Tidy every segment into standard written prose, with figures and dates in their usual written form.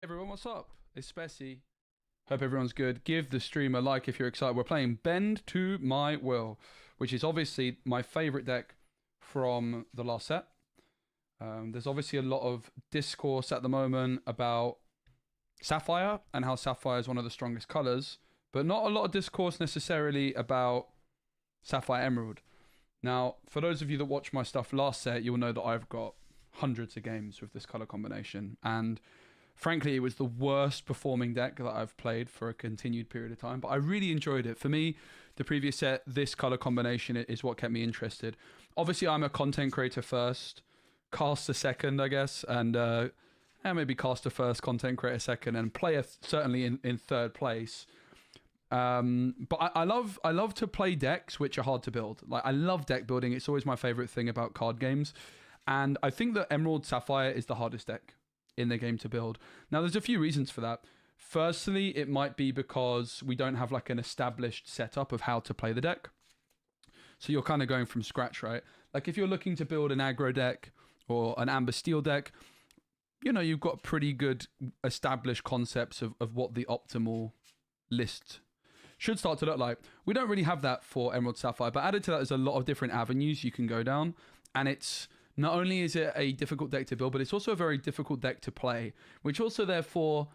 Everyone, what's up? It's Spessy. Hope everyone's good. Give the stream a like if you're excited. We're playing Bend to My Will, which is obviously my favorite deck from the last set. There's obviously a lot of discourse at the moment about Sapphire and how Sapphire is one of the strongest colors, but not a lot of discourse necessarily about Sapphire Emerald. Now, for those of you that watched my stuff last set, you'll know that I've got hundreds of games with this color combination, and frankly, it was the worst performing deck that I've played for a continued period of time, but I really enjoyed it. For me, the previous set, this color combination is what kept me interested. Obviously, I'm a content creator first, caster second, I guess, and maybe caster first, content creator second, and player certainly in third place. But I love to play decks which are hard to build. Like, I love deck building. It's always my favorite thing about card games. And I think that Emerald Sapphire is the hardest deck in the game to build. Now, there's a few reasons for that. Firstly, it might be because we don't have like an established setup of how to play the deck. So you're kind of going from scratch, right? Like if you're looking to build an aggro deck or an amber steel deck, you know, you've got pretty good established concepts of what the optimal list should start to look like. We don't really have that for Emerald Sapphire, but added to that, there's a lot of different avenues you can go down. And it's not only is it a difficult deck to build, but it's also a very difficult deck to play, which also therefore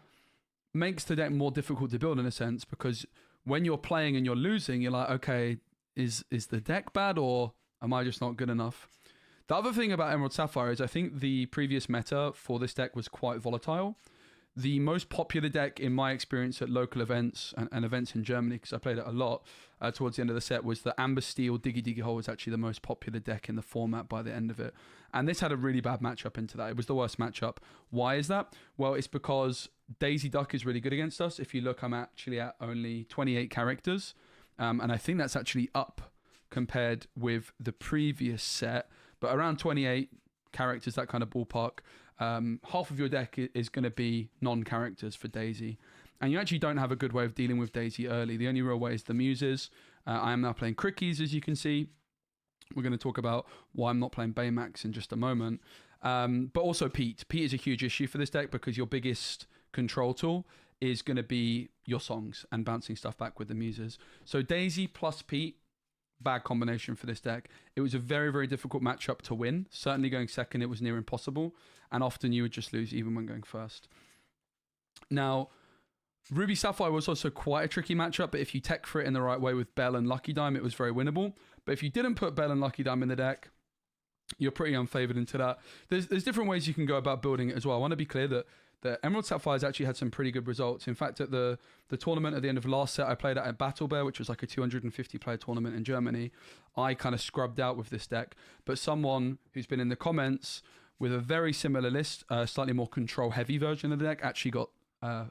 makes the deck more difficult to build in a sense, because when you're playing and you're losing, you're like, okay, is the deck bad or am I just not good enough? The other thing about Emerald Sapphire is I think the previous meta for this deck was quite volatile. The most popular deck in my experience at local events and events in Germany, because I played it a lot towards the end of the set, was the Amber Steel Diggy Diggy Hole was actually the most popular deck in the format by the end of it. And this had a really bad matchup into that. It was the worst matchup. Why is that? Well, it's because Daisy Duck is really good against us. If you look, I'm actually at only 28 characters. And I think that's actually up compared with the previous set. But around 28 characters, that kind of ballpark. Half of your deck is going to be non-characters for Daisy. And you actually don't have a good way of dealing with Daisy early. The only real way is the Muses. I am now playing Crickies, as you can see. We're going to talk about why I'm not playing Baymax in just a moment. But also Pete. Pete is a huge issue for this deck because your biggest control tool is going to be your songs and bouncing stuff back with the Muses. So Daisy plus Pete, bad combination for this deck. It was a very, very difficult matchup to win. Certainly going second, it was near impossible. And often you would just lose even when going first. Now, Ruby Sapphire was also quite a tricky matchup, but if you tech for it in the right way with Belle and Lucky Dime, it was very winnable. But if you didn't put Belle and Lucky Dime in the deck, you're pretty unfavored into that. There's different ways you can go about building it as well. I want to be clear that the Emerald Sapphire has actually had some pretty good results. In fact, at the tournament at the end of last set, I played at Battle Bear, which was like a 250 player tournament in Germany. I kind of scrubbed out with this deck, but someone who's been in the comments with a very similar list, slightly more control heavy version of the deck, actually got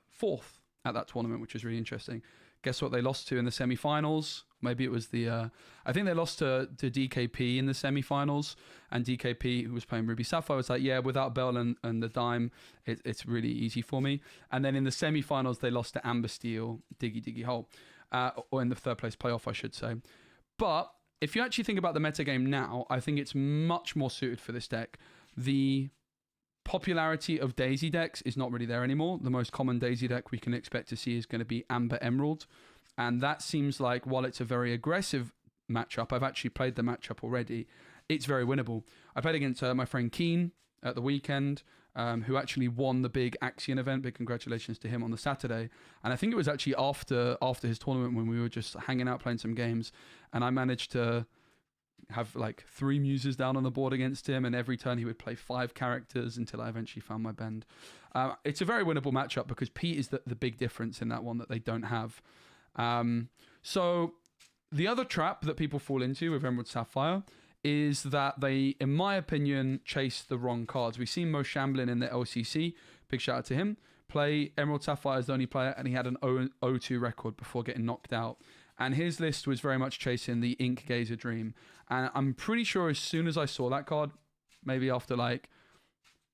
fourth at that tournament, which is really interesting. Guess what they lost to in the semi-finals? Maybe it was I think they lost to DKP in the semi-finals, and DKP, who was playing Ruby Sapphire, was like, yeah, without Belle and the Dime, it's really easy for me. And then in the semi-finals, they lost to Amber Steel, Diggy Diggy Hole, or in the third place playoff, I should say. But if you actually think about the metagame now, I think it's much more suited for this deck. The popularity of Daisy decks is not really there anymore. The most common Daisy deck we can expect to see is going to be Amber Emerald. And that seems like, while it's a very aggressive matchup, I've actually played the matchup already, it's very winnable. I played against my friend Keen at the weekend, who actually won the big Axion event. Big congratulations to him on the Saturday. And I think it was actually after his tournament when we were just hanging out playing some games. And I managed to have like 3 Muses down on the board against him, and every turn he would play 5 characters until I eventually found my bend. It's a very winnable matchup because Pete is the big difference in that one that they don't have. So the other trap that people fall into with Emerald Sapphire is that they, in my opinion, chase the wrong cards. We've seen Mo Shamblin in the LCC, big shout out to him, play Emerald Sapphire as the only player, and he had an 0-2 record before getting knocked out. And his list was very much chasing the Ink Gazer Dream. And I'm pretty sure as soon as I saw that card, maybe after like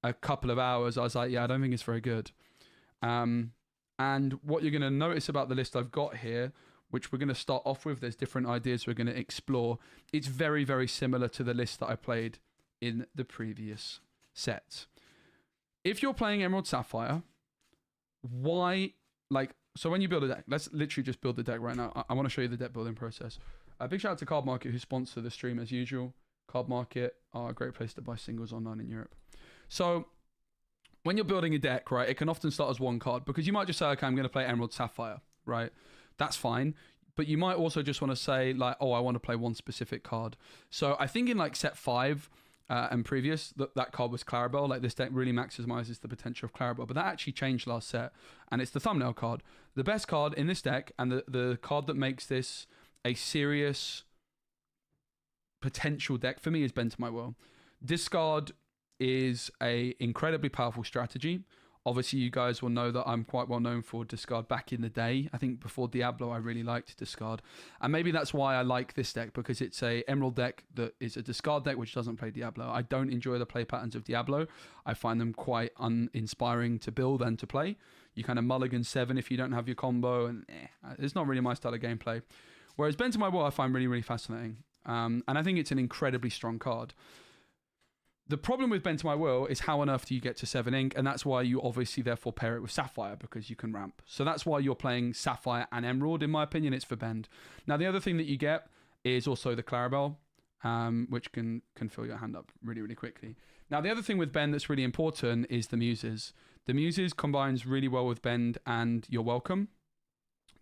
a couple of hours, I was like, yeah, I don't think it's very good. And what you're going to notice about the list I've got here, which we're going to start off with, there's different ideas we're going to explore. It's very, very similar to the list that I played in the previous set. If you're playing Emerald Sapphire, why, like, so when you build a deck, let's literally just build the deck right now. I want to show you the deck building process. A big shout out to Card Market, who sponsor the stream as usual. Card Market are a great place to buy singles online in Europe. So when you're building a deck, right, it can often start as one card, because you might just say, okay, I'm going to play Emerald Sapphire, right? That's fine. But you might also just want to say, like, oh, I want to play one specific card. So I think in like set 5 and previous, that card was Clarabelle. Like, this deck really maximizes the potential of Clarabelle. But that actually changed last set, and it's the thumbnail card. The best card in this deck, and the card that makes this a serious potential deck for me, is Bend to My Will. Discard is a incredibly powerful strategy. Obviously, you guys will know that I'm quite well known for discard back in the day. I think before Diablo, I really liked discard. And maybe that's why I like this deck, because it's a Emerald deck that is a discard deck which doesn't play Diablo. I don't enjoy the play patterns of Diablo. I find them quite uninspiring to build and to play. You kind of mulligan 7 if you don't have your combo, and it's not really my style of gameplay. Whereas Bend to My Will I find really, really fascinating. And I think it's an incredibly strong card. The problem with Bend to My Will is how on earth do you get to 7 ink, and that's why you obviously therefore pair it with Sapphire, because you can ramp. So that's why you're playing Sapphire and Emerald. In my opinion, it's for Bend. Now, the other thing that you get is also the Clarabelle, which can fill your hand up really, really quickly. Now, the other thing with Bend that's really important is the Muses. The Muses combines really well with Bend and You're Welcome,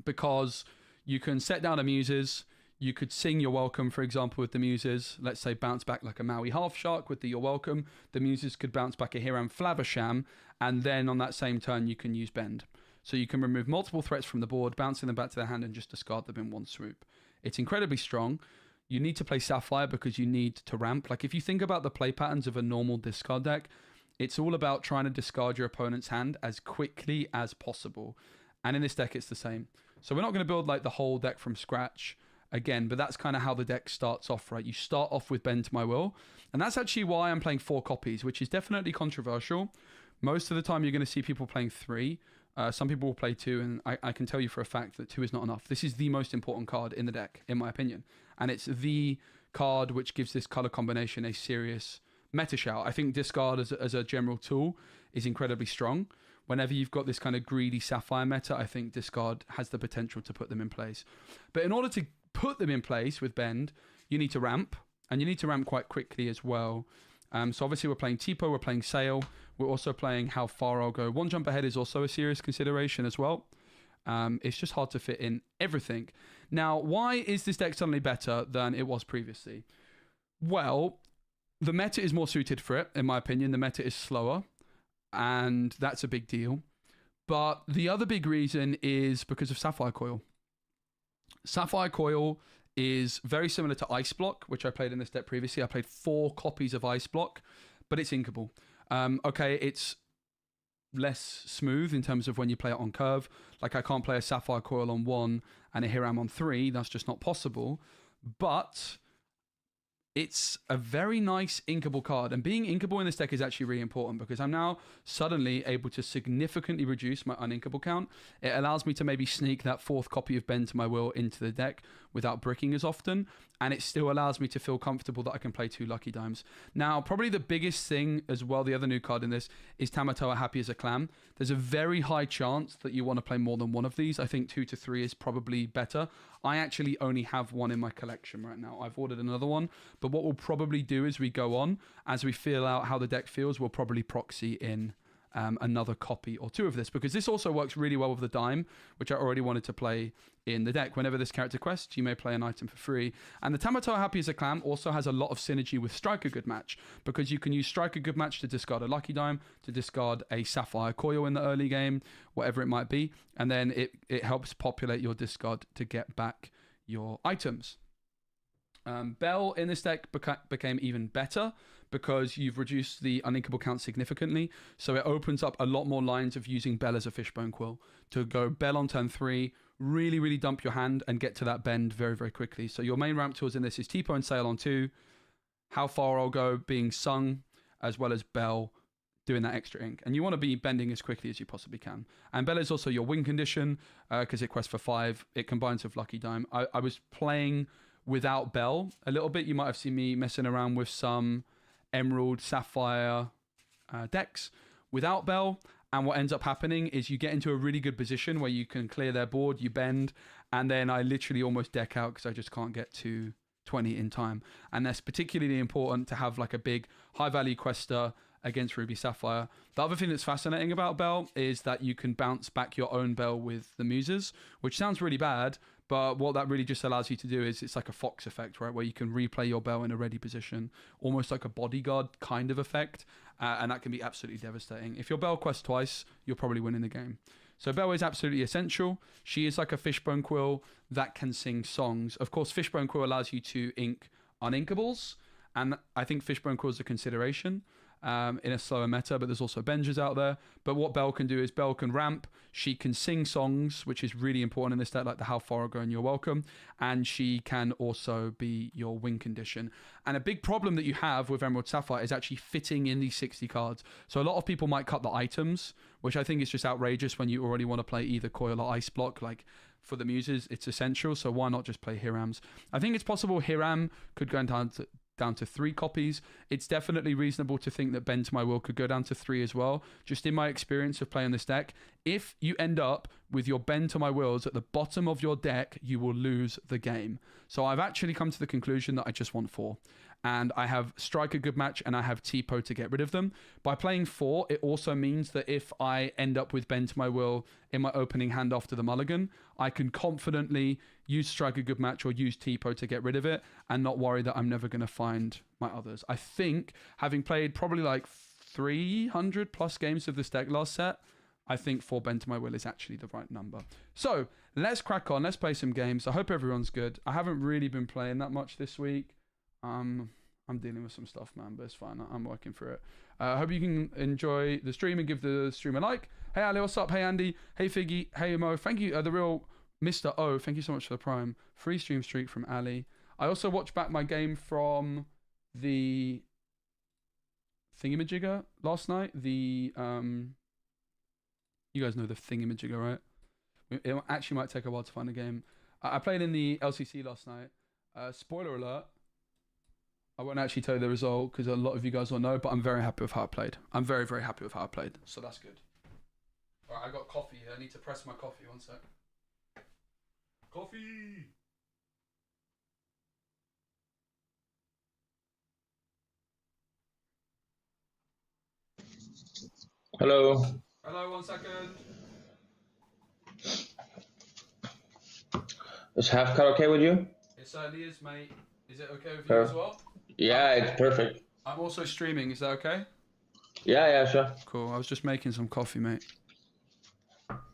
because you can set down a Muses. You could sing You're Welcome, for example, with the Muses. Let's say bounce back like a Maui Half Shark with the You're Welcome. The Muses could bounce back a Hiram Flaversham, and then on that same turn, you can use Bend. So you can remove multiple threats from the board, bouncing them back to their hand, and just discard them in one swoop. It's incredibly strong. You need to play Sapphire because you need to ramp. Like, if you think about the play patterns of a normal discard deck, it's all about trying to discard your opponent's hand as quickly as possible. And in this deck, it's the same. So we're not going to build like the whole deck from scratch again, but that's kind of how the deck starts off, right? You start off with Bend to My Will, and that's actually why I'm playing 4 copies, which is definitely controversial. Most of the time you're going to see people playing 3. Some people will play 2, and I can tell you for a fact that 2 is not enough. This is the most important card in the deck, in my opinion, and it's the card which gives this color combination a serious meta shout. I think discard as a general tool is incredibly strong. Whenever you've got this kind of greedy Sapphire meta, I think discard has the potential to put them in place. But in order to put them in place with Bend, you need to ramp, and you need to ramp quite quickly as well. So obviously we're playing Tipo, we're playing Sail, we're also playing How Far I'll Go. One jump ahead is also a serious consideration as well. It's just hard to fit in everything. Now, why is this deck suddenly better than it was previously? Well, the meta is more suited for it, in my opinion. The meta is slower, and that's a big deal. But the other big reason is because of Sapphire Coil. Sapphire Coil is very similar to Ice Block, which I played in this deck previously. I played 4 copies of Ice Block, but it's inkable. Okay, it's less smooth in terms of when you play it on curve. Like, I can't play a Sapphire Coil on 1 and a Hiram on 3. That's just not possible. But it's a very nice inkable card, and being inkable in this deck is actually really important, because I'm now suddenly able to significantly reduce my uninkable count. It allows me to maybe sneak that 4th copy of Bend to My Will into the deck without bricking as often, and it still allows me to feel comfortable that I can play 2 Lucky Dimes. Now, probably the biggest thing as well, the other new card in this, is Tamatoa Happy as a Clam. There's a very high chance that you want to play more than one of these. I think 2 to 3 is probably better. I actually only have 1 in my collection right now. I've ordered another one, but what we'll probably do as we go on, as we feel out how the deck feels, we'll probably proxy in another copy or 2 of this, because this also works really well with the Dime, which I already wanted to play in the deck. Whenever this character quests, you may play an item for free. And the Tamatoa Happy as a Clam also has a lot of synergy with Strike a Good Match, because you can use Strike a Good Match to discard a Lucky Dime, to discard a Sapphire Coil in the early game, whatever it might be, and then it helps populate your discard to get back your items. Belle in this deck became even better, because you've reduced the uninkable count significantly, so it opens up a lot more lines of using Belle as a Fishbone Quill to go Belle on turn 3, really, really dump your hand and get to that Bend very, very quickly. So your main ramp tools in this is Tipo and Sail on 2, How Far I'll Go being sung, as well as Belle doing that extra ink. And you want to be bending as quickly as you possibly can. And Belle is also your win condition, because it quests for 5. It combines with Lucky Dime. I was playing without Belle a little bit. You might have seen me messing around with some Emerald Sapphire decks without Belle, And what ends up happening is you get into a really good position where you can clear their board, you bend, and then I literally almost deck out because I just can't get to 20 in time. And that's particularly important to have like a big high value quester against Ruby Sapphire. The other thing that's fascinating about Belle is that you can bounce back your own Belle with the Muses, which sounds really bad, but what that really just allows you to do is it's like a Fox effect, right? Where you can replay your Belle in a ready position, almost like a bodyguard kind of effect, and that can be absolutely devastating. If your Belle quests twice, you're probably winning the game. So Belle is absolutely essential. She is like a fishbone quill that can sing songs. Of course, fishbone quill allows you to ink uninkables, and I think fishbone quill is a consideration in a slower meta, but there's also Benjas out there. But what Belle can do is Belle can ramp, she can sing songs, which is really important in this deck, like the How Far Ago and You're Welcome, and she can also be your win condition. And a big problem that you have with Emerald Sapphire is actually fitting in these 60 cards. So a lot of people might cut the items, which I think is just outrageous when you already want to play either Coil or Ice Block. Like for the Muses, it's essential, so why not just play Hirams? I think it's possible Hiram could go down to 3 copies. It's definitely reasonable to think that Bend to My Will could go down to 3 as well. Just in my experience of playing this deck, if you end up with your Bend to My Wills at the bottom of your deck, you will lose the game. So I've actually come to the conclusion that I just want 4. And I have Strike a Good Match and I have Tipo to get rid of them. By playing 4, it also means that if I end up with Bend to My Will in my opening hand after the mulligan, I can confidently use Strike a Good Match or use Tipo to get rid of it and not worry that I'm never going to find my others. I think, having played probably like 300 plus games of this deck last set, I think 4 Bend to My Will is actually the right number. So let's crack on. Let's play some games. I hope everyone's good. I haven't really been playing that much this week. I'm dealing with some stuff, man, but it's fine. I'm working through it. I hope you can enjoy the stream and give the stream a like. Hey, Ali, what's up? Hey, Andy. Hey, Figgy. Hey, Mo. Thank you. The real Mr. O. Thank you so much for the Prime. Free stream streak from Ali. I also watched back my game from the Thingamajigger last night. You guys know the Thingamajigger, right? It actually might take a while to find a game. I played in the LCC last night. Spoiler alert. I won't actually tell you the result because a lot of you guys will know, but I'm very happy with how I played. I'm very, very happy with how I played. So that's good. All right, I got coffee here. I need to press my coffee. One sec. Coffee! Hello. Hello, 1 second. Is half cut okay with you? It certainly is, mate. Is it okay with you as well? Yeah, it's perfect. I'm also streaming. Is that okay? Yeah, sure. Cool. I was just making some coffee, mate.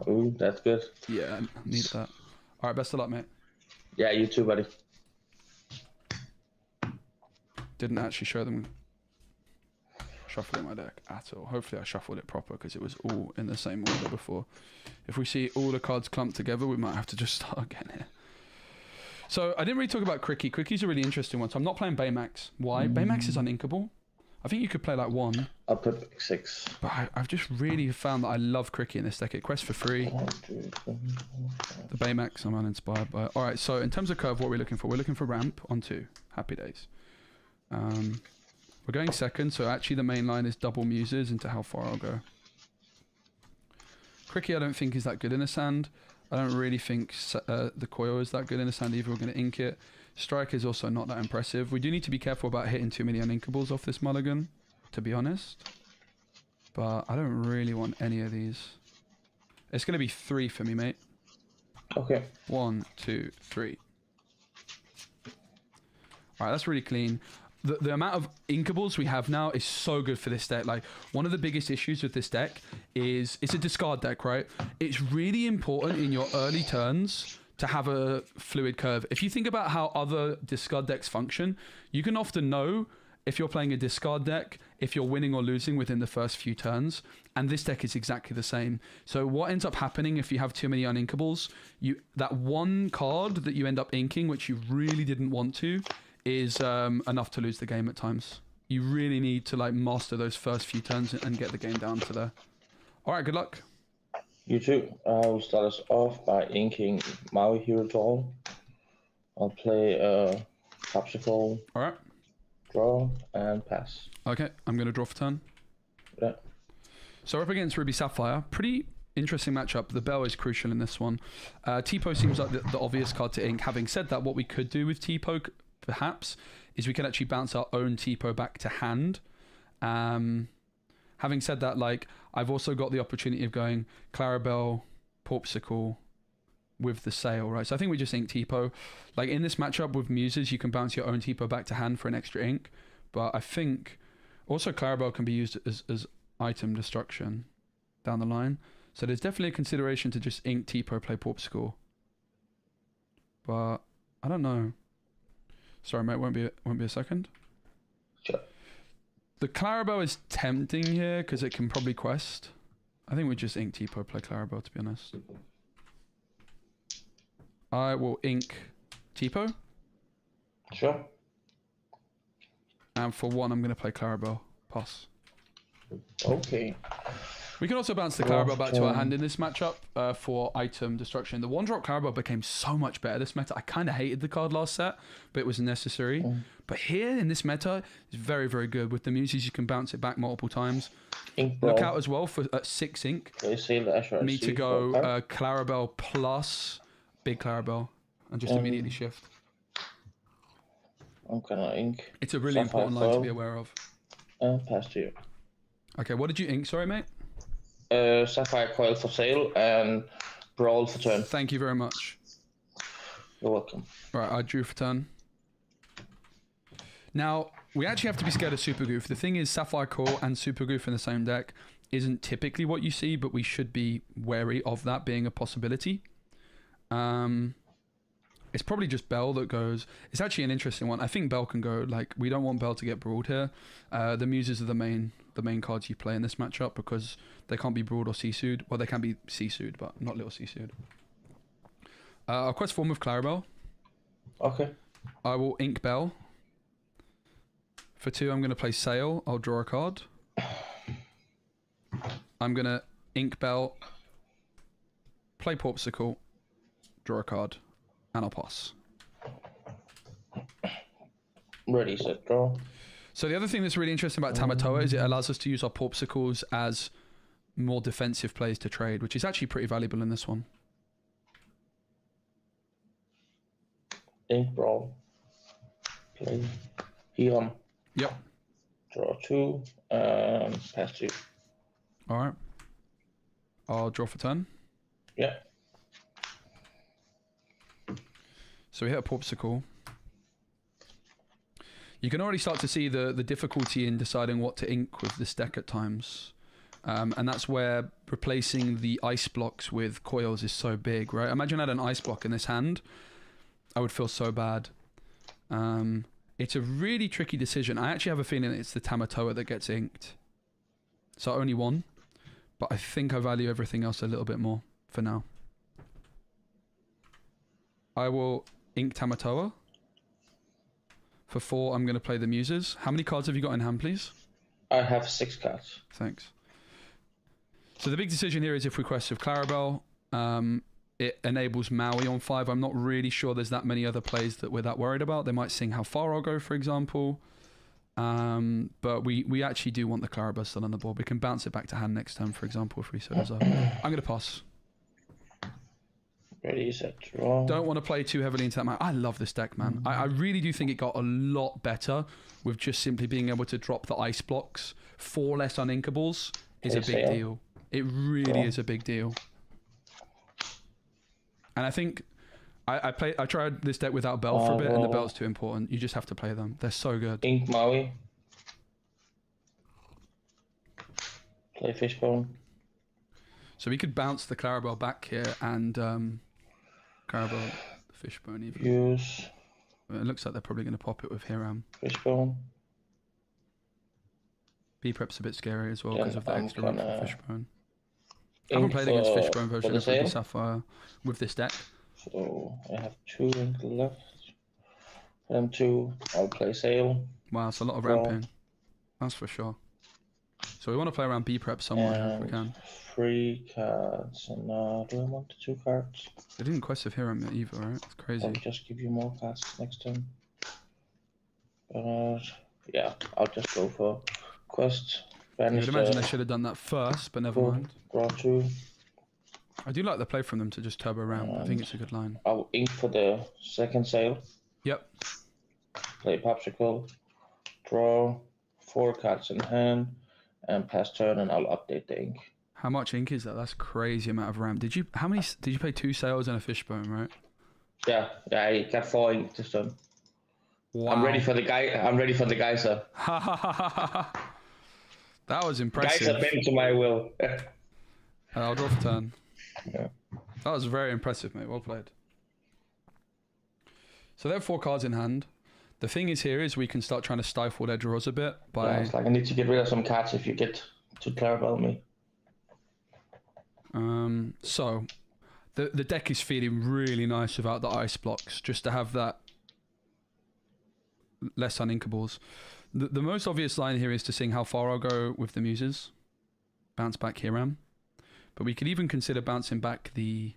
Ooh, that's good. Yeah, I need that. All right, best of luck, mate. Yeah, you too, buddy. Didn't actually show them shuffling my deck at all. Hopefully I shuffled it proper because it was all in the same order before. If we see all the cards clumped together, we might have to just start again here. So I didn't really talk about Cricky. Cricky's a really interesting one. So I'm not playing Baymax. Why? Baymax is uninkable. I think you could play like 1. I'll put 6. But I've just really found that I love Cricky in this deck. It quests for free. The Baymax I'm uninspired by. Alright, so in terms of curve, what are we looking for? We're looking for ramp on 2. Happy days. We're going second, so actually the main line is double Muses into How Far I'll Go. Cricky I don't think is that good in a sand. I don't really think the Coil is that good in the sand either. We're going to ink it. Strike is also not that impressive. We do need to be careful about hitting too many uninkables off this mulligan, to be honest. But I don't really want any of these. It's going to be 3 for me, mate. Okay. 1, 2, 3. Alright, that's really clean. The amount of inkables we have now is so good for this deck. Like, one of the biggest issues with this deck is it's a discard deck, right? It's really important in your early turns to have a fluid curve. If you think about how other discard decks function, you can often know if you're playing a discard deck, if you're winning or losing within the first few turns. And this deck is exactly the same. So what ends up happening if you have too many uninkables, that one card that you end up inking, which you really didn't want to, is enough to lose the game at times. You really need to like master those first few turns and get the game down to there. All right, good luck. You too. I'll start us off by inking Maui Hero Doll. I'll play Popsicle. All right. Draw and pass. Okay, I'm going to draw for turn. Yeah. So we're up against Ruby Sapphire. Pretty interesting matchup. The Belle is crucial in this one. Tipo seems like the obvious card to ink. Having said that, what we could do with Tipo, perhaps, is we can actually bounce our own Tipo back to hand. Having said that, like, I've also got the opportunity of going Clarabelle, Porpsicle with the Sail, right? So I think we just ink Tipo. Like, in this matchup with Muses, you can bounce your own Tipo back to hand for an extra ink. But I think also Clarabelle can be used as item destruction down the line. So there's definitely a consideration to just ink Tipo, play Porpsicle. But I don't know. Sorry, mate, won't be a second. Sure. The Clarabelle is tempting here because it can probably quest. I think we just ink Tipo, play Clarabelle, to be honest. I will ink Tipo. Sure. And for one, I'm going to play Clarabelle. Pass. Okay. We can also bounce the Clarabelle back to our hand in this matchup for item destruction. The one-drop Clarabelle became so much better this meta. I kind of hated the card last set, but it was necessary. But here in this meta, it's very, very good. With the Muses, you can bounce it back multiple times. Look out as well for 6 ink. Me to go Clarabelle plus big Clarabelle and just immediately shift. I'm gonna ink. It's a really important line to be aware of. Pass to you. Okay, what did you ink? Sorry, mate. Sapphire Coil for sale and Brawl for turn. Thank you very much. You're welcome. Right, I drew for turn. Now, we actually have to be scared of Super Goof. The thing is, Sapphire Core and Super Goof in the same deck isn't typically what you see, but we should be wary of that being a possibility. It's probably just Belle that goes. It's actually an interesting one. I think Belle can go. Like, we don't want Belle to get brawled here. The Muses are the main cards you play in this matchup because they can't be brawled or Sisu'd. Well, they can be Sisu'd, but not little Sisu'd. I'll quest form with Clarabelle. Okay. I will ink Belle. For 2, I'm going to play Sail. I'll draw a card. I'm going to ink Belle. Play Porpsicle. Draw a card. And I'll pass. Ready, set, draw. So the other thing that's really interesting about Tamatoa is it allows us to use our Porpsicles as more defensive plays to trade, which is actually pretty valuable in this one. Ink Brawl. Play. Heon. Yep. Draw 2 and pass 2. Alright. I'll draw for turn. Yeah. So we hit a Porpsicle. You can already start to see the difficulty in deciding what to ink with this deck at times. And that's where replacing the ice blocks with coils is so big, right? Imagine I had an ice block in this hand. I would feel so bad. It's a really tricky decision. I actually have a feeling it's the Tamatoa that gets inked. So only one. But I think I value everything else a little bit more for now. I will ink Tamatoa. For 4, I'm going to play the Muses. How many cards have you got in hand, please? I have 6 cards. Thanks. So the big decision here is if we quest with Clarabelle. It enables Maui on 5. I'm not really sure there's that many other plays that we're that worried about. They might sing How Far I'll Go, for example. But we actually do want the Clarabelle still on the board. We can bounce it back to hand next turn, for example, if we so desire. I'm going to pass. Ready, set, draw. Don't want to play too heavily into that, man. I love this deck, man. I really do think it got a lot better with just simply being able to drop the ice blocks. 4 less uninkables is a big deal. It really is a big deal. And I think I tried this deck without Belle for a bit, and the Belle's too important. You just have to play them. They're so good. Ink Maui. Play Fishbone. So we could bounce the Clarabelle back here and Clarabelle, the Fishbone even. Use. It looks like they're probably going to pop it with Hiram. Fishbone. B-Prep's a bit scary as well because of the extra room for Fishbone. I Ink haven't played against Fishbone version of Ruby the Sapphire with this deck. So I have 2 ink left. And 2, I'll play Sail. Wow, it's a lot of ramping. That's for sure. So we want to play around B-Prep somewhere if we can. 3 cards. And do I want 2 cards? They didn't quest with Hiram either, right? It's crazy. I'll just give you more cards next turn. But yeah, I'll just go for quest. I Banish would imagine they should have done that first, but never mind. Draw 2. I do like the play from them to just turbo ramp. I think it's a good line. I'll ink for the second sale. Yep. Play popsicle. Draw 4 cards in hand. And pass turn, and I'll update the ink. How much ink is that? That's crazy amount of ramp. How many did you play? 2 sails and a fishbone, right? Yeah, I got 4 ink this turn. Wow. I'm ready for the geyser. That was impressive. Geyser bent to my will. I'll draw for turn. Yeah. That was very impressive, mate. Well played. So they have 4 cards in hand. The thing is here is we can start trying to stifle their draws a bit by... Yeah, it's like I need to get rid of some cards if you get to Clarabelle me. So the deck is feeling really nice without the ice blocks, just to have that less uninkables. The most obvious line here is to sing How Far I'll Go with the Muses. Bounce back Hiram. But we could even consider bouncing back the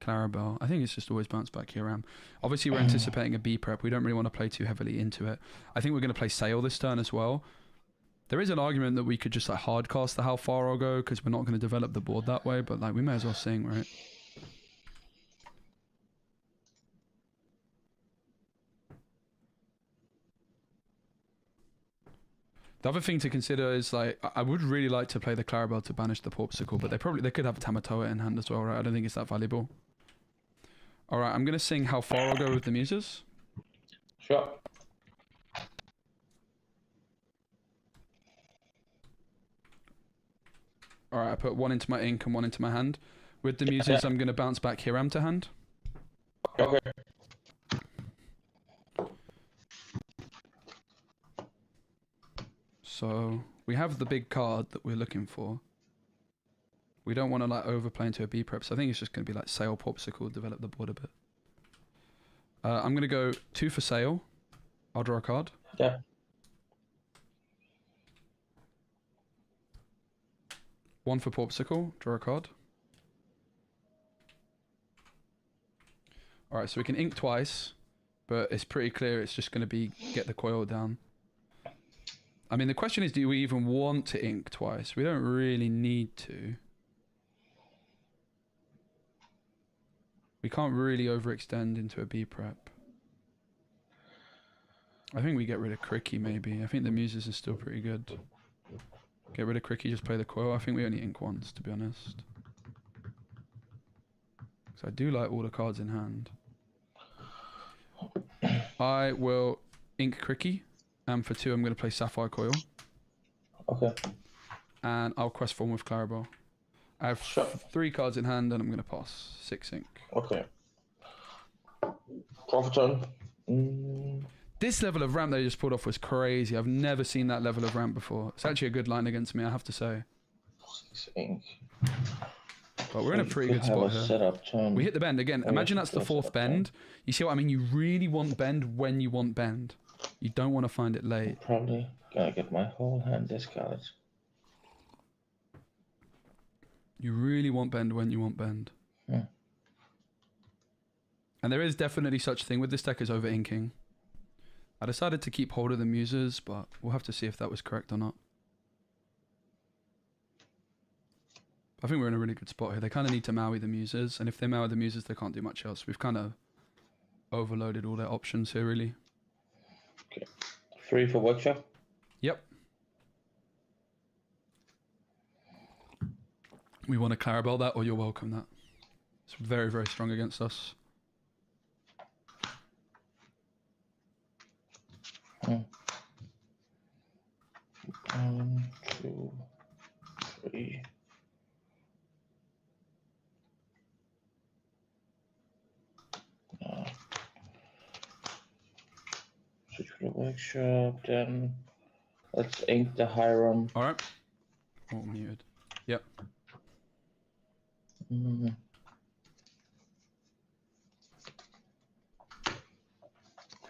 Clarabelle. I think it's just always bounce back Hiram. Obviously we're anticipating a B prep. We don't really want to play too heavily into it. I think we're going to play Sail this turn as well. There is an argument that we could just like hard cast the How Far I'll Go because we're not going to develop the board that way, but like we may as well sing, right? The other thing to consider is like I would really like to play the Clarabelle to banish the Porpsicle, but they could have Tamatoa in hand as well, right? I don't think it's that valuable. All right, I'm gonna sing How Far I'll Go with the Muses. Sure. All right, I put 1 into my ink and 1 into my hand. With the Muses, I'm gonna bounce back Hiram to hand. Okay. So we have the big card that we're looking for. We don't want to like overplay into a B prep, so I think it's just going to be like Sail, Popsicle, develop the board a bit. I'm going to go 2 for Sail. I'll draw a card. Yeah. One for Popsicle, draw a card. Alright, so we can ink twice, but it's pretty clear it's just going to be get the coil down. I mean, the question is, do we even want to ink twice? We don't really need to. We can't really overextend into a B prep. I think we get rid of Cricky, maybe. I think the Muses is still pretty good. Get rid of Cricky, just play the coil. I think we only ink once, to be honest. So I do like all the cards in hand. I will ink Cricky. And for 2, I'm going to play Sapphire Coil. Okay. And I'll quest form with Clarabelle. I have 3 cards in hand and I'm going to pass. 6 ink. Okay. Draw for turn. This level of ramp they just pulled off was crazy. I've never seen that level of ramp before. It's actually a good line against me, I have to say. 6 ink. But we're in a pretty good spot here. Setup turn. We hit the bend again. Imagine that's the 4th bend. You see what I mean? You really want bend when you want bend. You don't want to find it late. Probably gonna get my whole hand discarded. You really want bend when you want bend. Yeah. And there is definitely such a thing with this deck as over inking. I decided to keep hold of the Muses, but we'll have to see if that was correct or not. I think we're in a really good spot here. They kind of need to Maui the Muses, and if they Maui the Muses, they can't do much else. We've kind of overloaded all their options here, really. Okay. 3 for workshop. Yep. We want to Clarabelle that, or you're welcome that. It's very, very strong against us. 1, 2, 3. Switch for the workshop, then let's ink the Hiram. Alright. Oh, muted. Yep.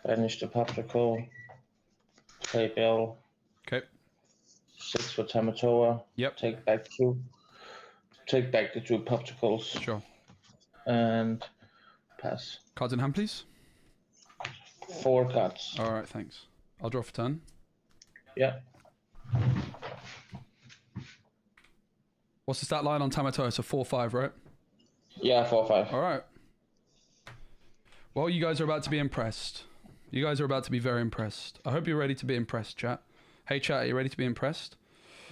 Banish the popsicle. Play Belle. Okay. 6 for Tamatoa. Yep. Take back 2. Take back the 2 popsicles. Sure. And pass. Cards in hand, please. 4 cards. Alright, thanks. I'll draw for turn. Yeah. What's the stat line on Tamatoa? It's a 4-5, right? Yeah, 4-5. All right. Well, you guys are about to be impressed. You guys are about to be very impressed. I hope you're ready to be impressed, chat. Hey, chat, are you ready to be impressed?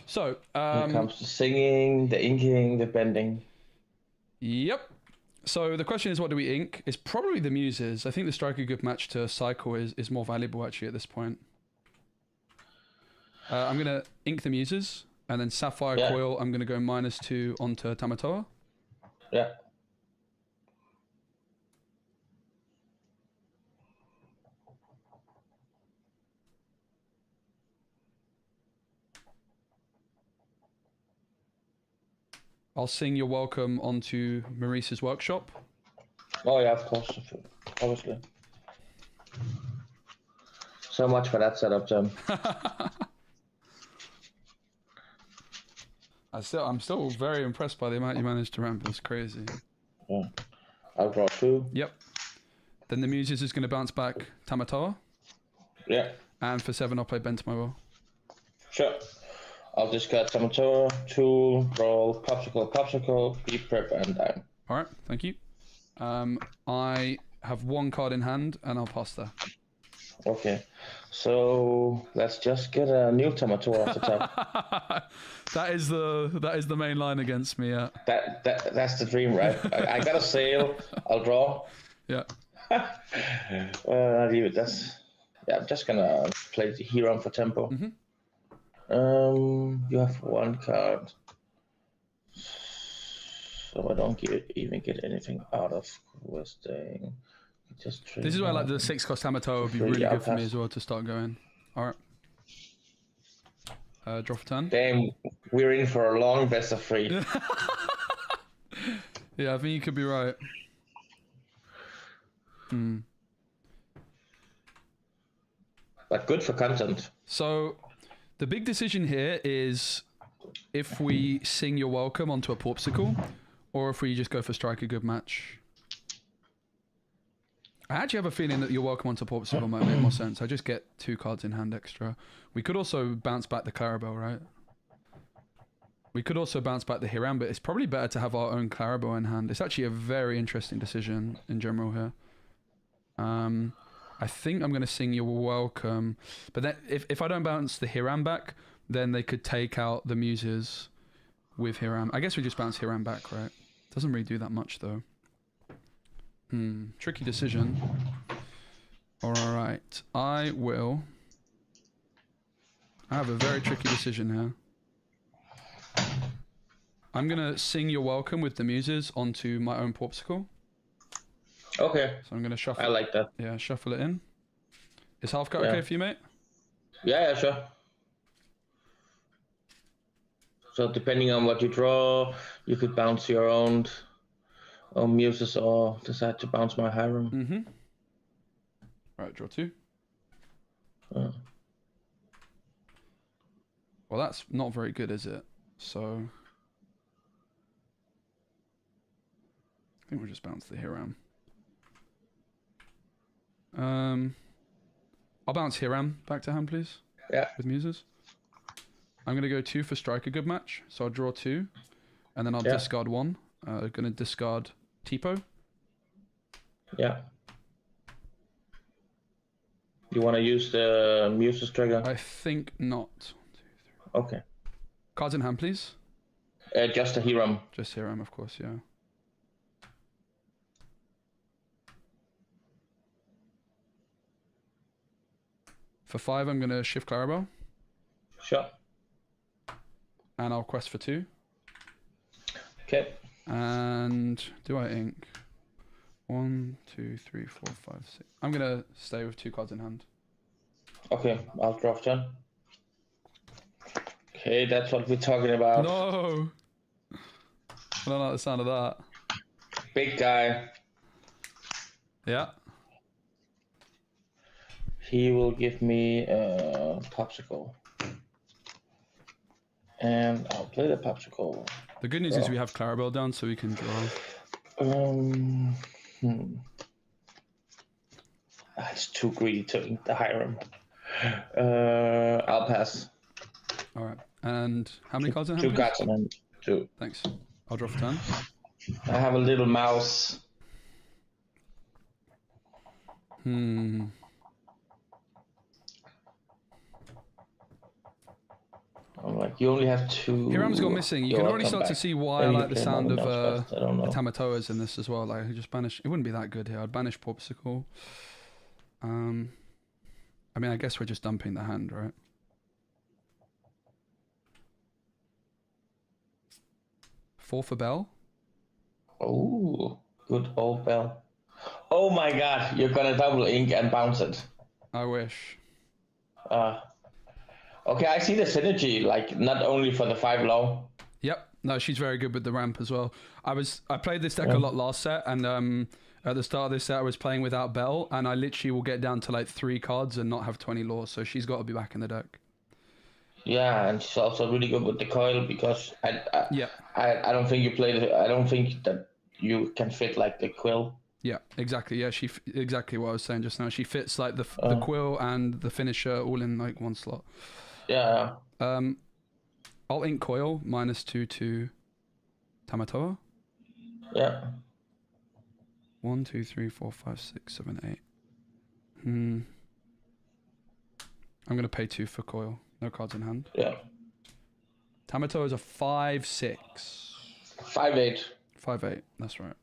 So, When it comes to singing, the inking, the bending. Yep. So the question is, what do we ink? It's probably the muses. I think the strike a good match to cycle is more valuable actually at this point. I'm going to ink the muses, and then Sapphire Coil, I'm going to go -2 onto Tamatoa. Yeah. I'll sing You're Welcome onto Maurice's workshop. Oh yeah, of course, obviously. So much for that setup, Jim. I'm still very impressed by the amount you managed to ramp. It's crazy. Yeah. I'll draw 2. Yep. Then the muses is going to bounce back Tamatoa. Yeah. And for 7, I'll play Bent to my will. Sure. I'll discard Tamatoa, tool, roll, popsicle, beat prep, and dime. Alright, thank you. I have 1 card in hand, and I'll pass there. Okay. So let's just get a new Tamatoa off the top. That is the main line against me, yeah. That's the dream, right? I got a sail, I'll draw. Yeah. I'll leave it. I'm just gonna play the hero for tempo. Mm-hmm. You have 1 card, so I don't even get anything out of questing. Just this is where like the 6-cost Tamatoa would be really good for me as well to start going. All right. Draw for turn. Damn, we're in for a long best of 3. Yeah, I think you could be right. But good for content. So, the big decision here is if we sing You're Welcome onto a Porpsicle, or if we just go for Strike a Good Match. I actually have a feeling that You're Welcome onto Porpsicle might make more sense. I just get 2 cards in hand extra. We could also bounce back the Clarabelle, right? We could also bounce back the Hiram, but it's probably better to have our own Clarabelle in hand. It's actually a very interesting decision in general here. I think I'm going to sing You're Welcome. But then if I don't bounce the Hiram back, then they could take out the muses with Hiram. I guess we just bounce Hiram back, right? Doesn't really do that much, though. Tricky decision. Alright. I have a very tricky decision here. I'm going to sing You're Welcome with the muses onto my own Porpsicle. Okay. So I'm going to shuffle. I like that. Yeah, shuffle it in. Is half cut okay for you, mate? Yeah, sure. So depending on what you draw, you could bounce your own muses or decide to bounce my Hiram. Mm-hmm. Right, draw 2. Well, that's not very good, is it? So I think we'll just bounce the Hiram. I'll bounce Hiram back to hand, please. Yeah. With muses. I'm going to go 2 for Strike a Good Match. So I'll draw 2. And then I'll discard 1. Going to discard Tipo. Yeah. You want to use the muses trigger? I think not. 1, 2, 3. Okay. Cards in hand, please. Just a Hiram. Just Hiram, of course, yeah. For 5, I'm going to shift Clarabelle. Sure. And I'll quest for 2. Okay. And do I ink? 1, 2, 3, 4, 5, 6. I'm going to stay with 2 cards in hand. Okay, I'll draw for turn. Okay, that's what we're talking about. No! I don't like the sound of that. Big guy. Yeah. He will give me a popsicle. And I'll play the popsicle. The good news is we have Clarabelle down, so we can draw. It's too greedy to ink the Hiram. I'll pass. Alright. And how many cards in hand? 2 cards in hand. 2. Thanks. I'll draw for turn. I have a little mouse. Hmm. I'm like, you only have 2. Hiram's gone missing. You can already start to see why I Maybe like the play sound of another mouse, but I don't the know. Tamatoas in this as well. Like, I could just banish. It wouldn't be that good here. I'd banish Popsicle. I mean, I guess we're just dumping the hand, right? Four for Belle. Oh, good old Belle. Oh my god, you're gonna double ink and bounce it. I wish. Okay, I see the synergy, like, not only for the 5 low. Yep. No, she's very good with the ramp as well. I played this deck a lot last set, and at the start of this set I was playing without Belle, and I literally will get down to like 3 cards and not have 20 laws, so she's got to be back in the deck. Yeah, and she's also really good with the coil, because I don't think you played. I don't think that you can fit like the quill. Yeah, exactly. Yeah, exactly what I was saying just now. She fits like the quill and the finisher all in like one slot. Yeah. I'll ink coil -2 to Tamatoa. Yeah. 1, 2, 3, 4, 5, 6, 7, 8. I'm gonna pay 2 for coil. No cards in hand. Yeah. Tamatoa is a 5/6. 5/8. 5/8. That's right.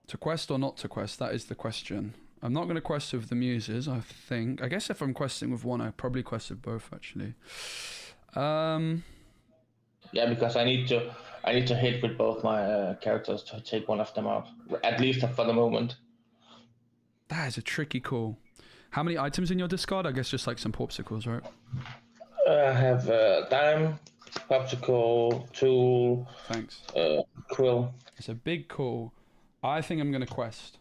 To quest or not to quest? That is the question. I'm not going to quest with the muses, I think. I guess if I'm questing with one, I probably quest with both, actually. Yeah, because I need to hit with both my characters to take one of them out, at least for the moment. That is a tricky call. How many items in your discard? I guess just like some popsicles, right? I have dime, popsicle, tool. Thanks. Quill. It's a big call. I think I'm going to quest.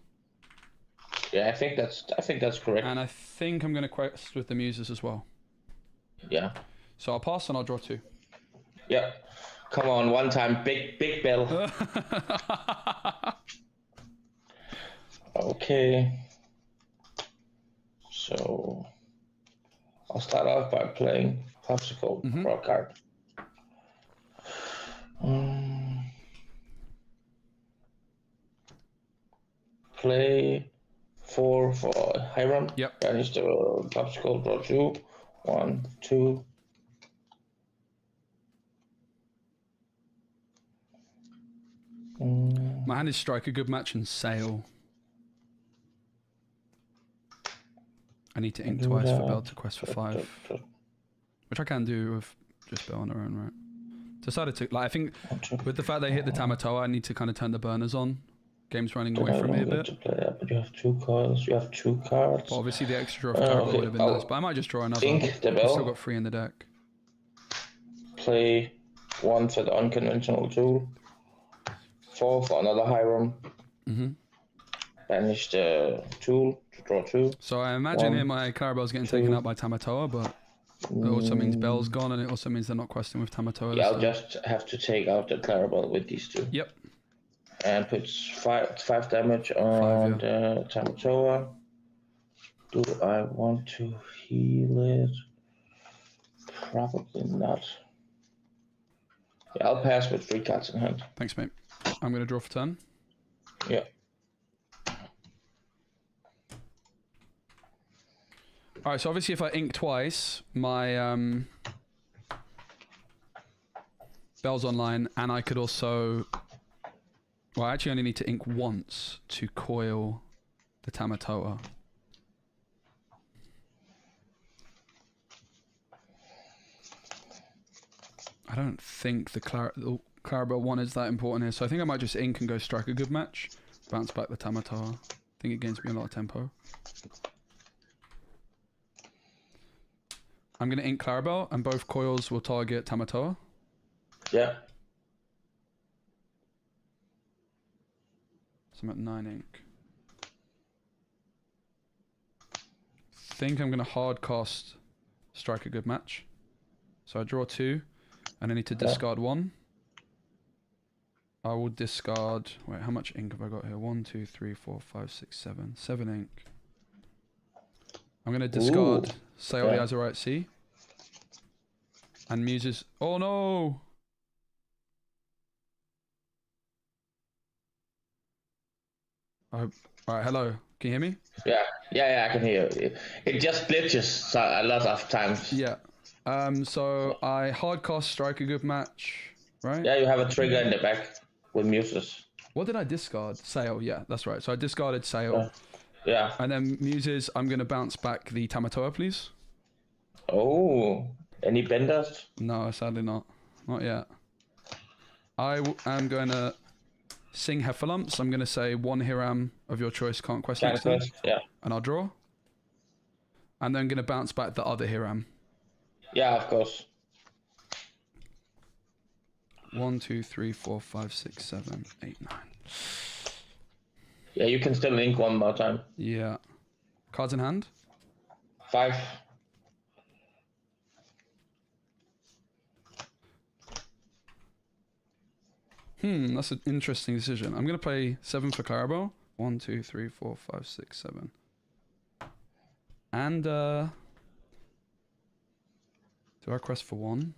Yeah, I think that's correct. And I think I'm going to quest with the muses as well. Yeah. So I'll pass and I'll draw 2. Yeah. Come on, one time, big Belle. Okay. So I'll start off by playing popsicle, draw a card. Play 4 for Hiram. Yep. Banish the popsicle, draw 2. 1, 2. My hand is strike a good match and sail. I need to ink twice for Belle to quest for 5. Which I can do with just Belle on her own, right? Decided to, like, I think with the fact they hit the Tamatoa, I need to kind of turn the burners on. Game's running away from me a bit. But you have 2 coils, you have 2 cards. But obviously the extra of Carabao would have been nice, but I might just draw another. Ink the I've Belle. still got 3 in the deck. Play 1 for the unconventional tool. 4 for another Hiram. Banish the tool to draw 2. So I imagine here my Carabal's getting taken out by Tamatoa, but it also means Belle's gone, and it also means they're not questing with Tamatoa. Yeah, I'll just have to take out the Clarabelle with these 2. Yep. And puts 5 damage on the Tamatoa. Do I want to heal it? Probably not. Yeah, I'll pass with 3 cards in hand. Thanks, mate. I'm going to draw for turn. Yeah. Alright, so obviously if I ink twice, my Belle's online, and I could also... Well, I actually only need to ink once to coil the Tamatoa. I don't think the Clarabelle one is that important here, so I think I might just ink and go strike a good match. Bounce back the Tamatoa. I think it gains me a lot of tempo. I'm going to ink Clarabelle, and both coils will target Tamatoa. Yeah. So I'm at 9 ink. Think I'm going to hard cast strike a good match. So I draw 2, and I need to discard 1. I will discard... Wait, how much ink have I got here? 1, 2, 3, 4, 5, 6, 7. 7 ink. I'm going to discard Sail the Azurite Sea. And Muses. Oh no! All right, hello. Can you hear me? Yeah, I can hear you. It just glitches a lot of times. Yeah. So I hardcast strike a good match, right? Yeah, you have a trigger in the back with Muses. What did I discard? Sail. Yeah, that's right. So I discarded Sail. Yeah. And then Muses, I'm going to bounce back the Tamatoa, please. Oh, any benders? No, sadly not. Not yet. I am going to sing Heffalumps. I'm going to say one Hiram of your choice can't quest next turn. Yeah. And I'll draw. And then I'm going to bounce back the other Hiram. Yeah, of course. 1, 2, 3, 4, 5, 6, 7, 8, 9. Yeah, you can still link one more time. Yeah. Cards in hand? 5. That's an interesting decision. I'm going to play 7 for Clarabelle. 1, 2, 3, 4, 5, 6, 7. And, do I quest for 1?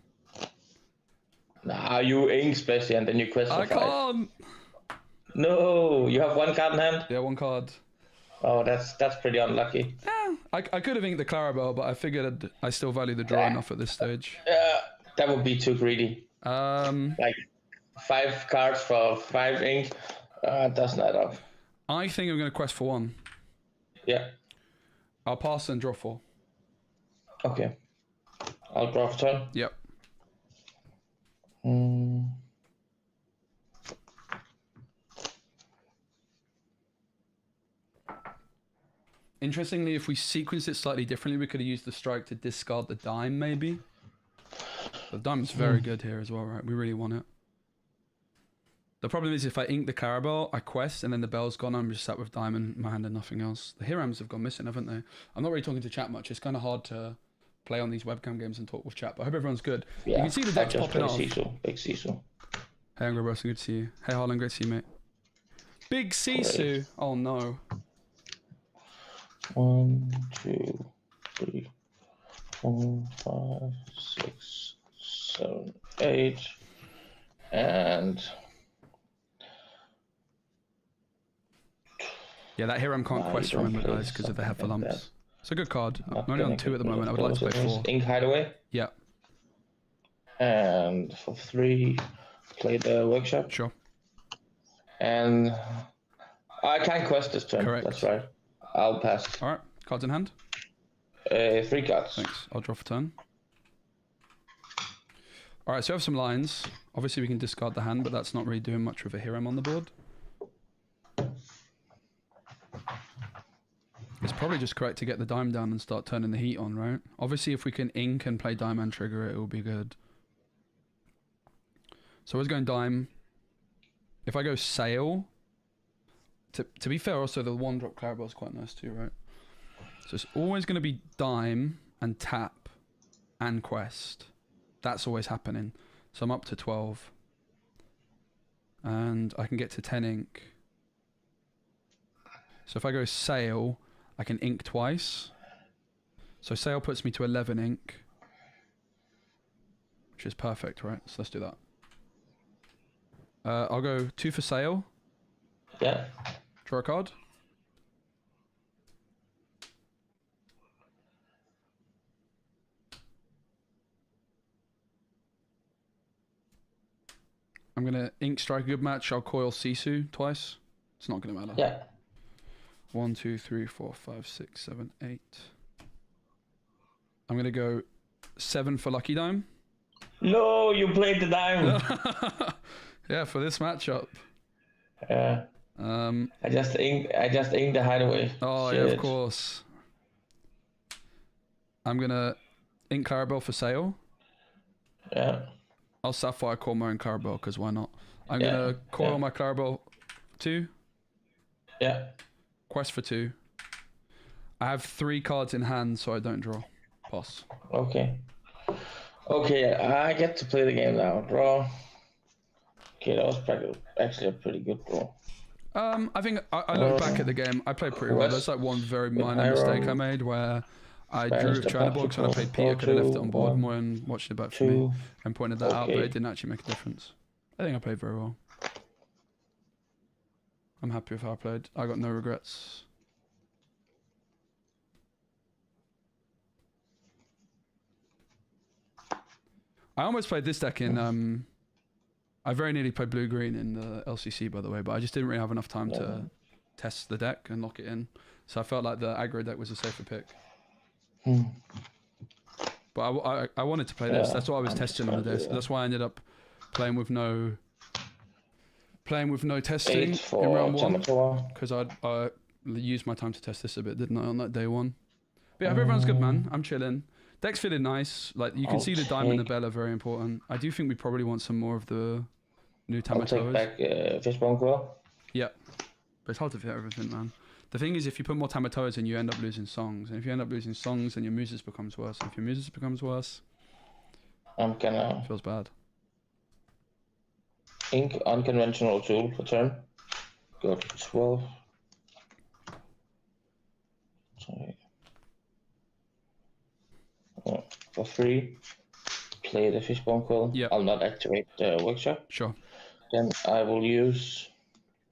Nah, you ink Specie and then you quest for 5. I can't! No, you have 1 card in hand? Yeah, 1 card. Oh, that's pretty unlucky. Yeah, I could have inked the Clarabelle, but I figured I still value the draw enough at this stage. Yeah, that would be too greedy. Like 5 cards for 5 ink, that's not enough. I think I'm going to quest for 1. Yeah. I'll pass and draw 4. Okay. I'll draw for turn. Yep. Interestingly, if we sequence it slightly differently, we could have used the strike to discard the dime, maybe. The dime's very good here as well, right? We really want it. The problem is if I ink the Clarabelle, I quest, and then the Belle's gone, I'm just sat with dime in my hand and nothing else. The Hirams have gone missing, haven't they? I'm not really talking to chat much. It's kind of hard to play on these webcam games and talk with chat, but I hope everyone's good. Yeah, you can see the deck's popping off. Big Sisu. Hey, Angry Wilson, good to see you. Hey, Harlan, great to see you, mate. Big Sisu! Oh, no. 1, 2, 3, 4, 5, 6, 7, 8, and... Yeah, that Hiram can't quest, remember, guys, because of the Heffalumps. It's a good card. I'm only on 2 at the moment. I would like to play 4. Ink Hideaway? Yeah. And for 3, play the Workshop. Sure. And I can't quest this turn. Correct. That's right. I'll pass. Alright, cards in hand? 3 cards. Thanks. I'll draw for turn. Alright, so we have some lines. Obviously we can discard the hand, but that's not really doing much with a Hiram on the board. It's probably just correct to get the dime down and start turning the heat on, right? Obviously if we can ink and play dime and trigger it, it will be good. So I was going dime. If I go sail... To be fair, also the 1-drop Clarabelle is quite nice too, right? So it's always going to be dime and tap and quest. That's always happening. So I'm up to 12. And I can get to 10 ink. So if I go sail, I can ink twice. So sail puts me to 11 ink. Which is perfect, right? So let's do that. I'll go 2 for sail. Yeah. Draw a card. I'm going to ink strike a good match. I'll coil Sisu twice. It's not going to matter. Yeah. 1, 2, 3, 4, 5, 6, 7, 8. I'm going to go 7 for Lucky Dime. No, you played the dime. Yeah, for this matchup. Yeah. I just inked the Hideaway. Oh, Shit. yeah, of course. I'm going to ink Clarabelle for sale. Yeah. I'll Sapphire call my own Clarabelle, because why not? I'm going to coil my Clarabelle 2. Yeah. Quest for 2. I have 3 cards in hand, so I don't draw. Pass. Okay. Okay, I get to play the game now. Draw. Okay, that was actually a pretty good draw. I think I look back at the game. I played pretty well. There's like one very minor mistake I made where I drew with China box when I played Peter. Could have left it on board more and watched it back for me and pointed that out, but it didn't actually make a difference. I think I played very well. I'm happy with how I played. I got no regrets. I almost played this deck in. I very nearly played blue-green in the LCC, by the way, but I just didn't really have enough time to test the deck and lock it in. So I felt like the aggro deck was a safer pick. But I wanted to play this. That's why I was testing on the day. That's why I ended up playing with no testing in round 1, because I used my time to test this a bit, didn't I, on that day 1? But yeah, everyone's good, man. I'm chilling. Deck's feeling nice. Like, you can see the diamond and the Belle are very important. I do think we probably want some more of the new Tamatoas. I'll take back Fishbone Quill. Yeah, but it's hard to fit everything, man. The thing is, if you put more Tamatoas in, you end up losing songs. And if you end up losing songs, then your Muses becomes worse. And if your Muses becomes worse, it feels bad. Ink, unconventional tool for turn. Go to 12. Sorry. For 3. Play the Fishbone Quill. Yeah. I'll not activate the workshop. Sure. Then I will use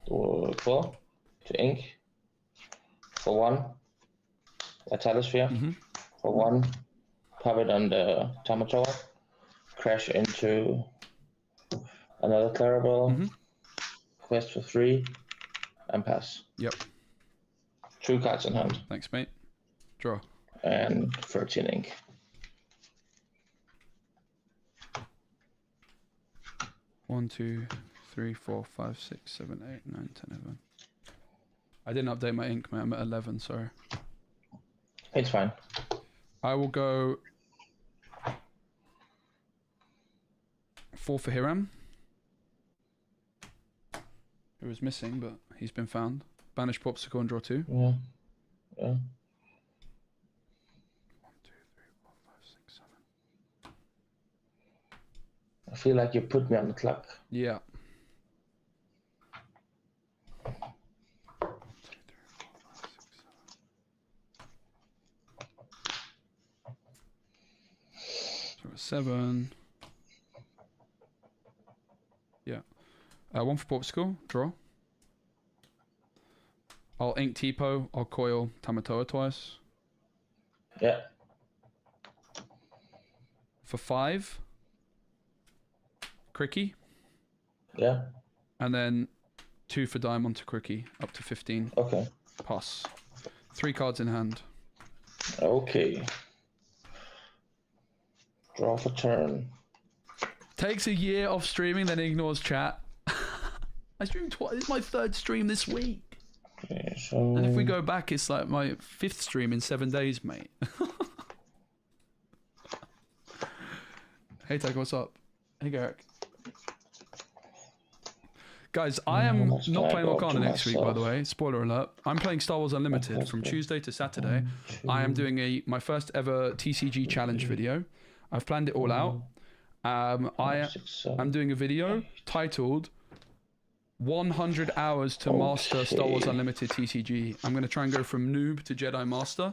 the Quill to ink. For 1, Vitalosphere. For 1, pop it on the Tamatoa, crash into another Clarabelle, quest for 3, and pass. Yep. 2 cards in hand. Thanks, mate. Draw. And 13 ink. One, 2, 3, 4, 5, 6, 7, 8, 9, 10, 11. I didn't update my ink, mate. I'm at 11, sorry. It's fine. I will go 4 for Hiram, who was missing, but he's been found. Banish Popsicle and draw 2. Yeah. 1, 2, 3, 4, 5, 6, 7. I feel like you put me on the clock. Yeah. 7. Yeah. 1 for Popsicle. Draw. I'll ink Tipo. I'll coil Tamatoa twice. Yeah. For 5. Cricky. Yeah. And then 2 for Diamond to Cricky. Up to 15. Okay. Pass. 3 cards in hand. Okay. Draw for turn. Takes a year off streaming, then ignores chat. I streamed twice. It's my 3rd stream this week. Okay, so... And if we go back, it's like my 5th stream in 7 days, mate. Hey, Tag, what's up? Hey, Garrick. Guys, I am not playing Lorcana next week, by the way. Spoiler alert. I'm playing Star Wars Unlimited from Tuesday to Saturday. I am doing my first ever TCG challenge video. I've planned it all out. I'm doing a video titled 100 Hours to Master Star Wars Unlimited TCG. I'm going to try and go from noob to Jedi Master,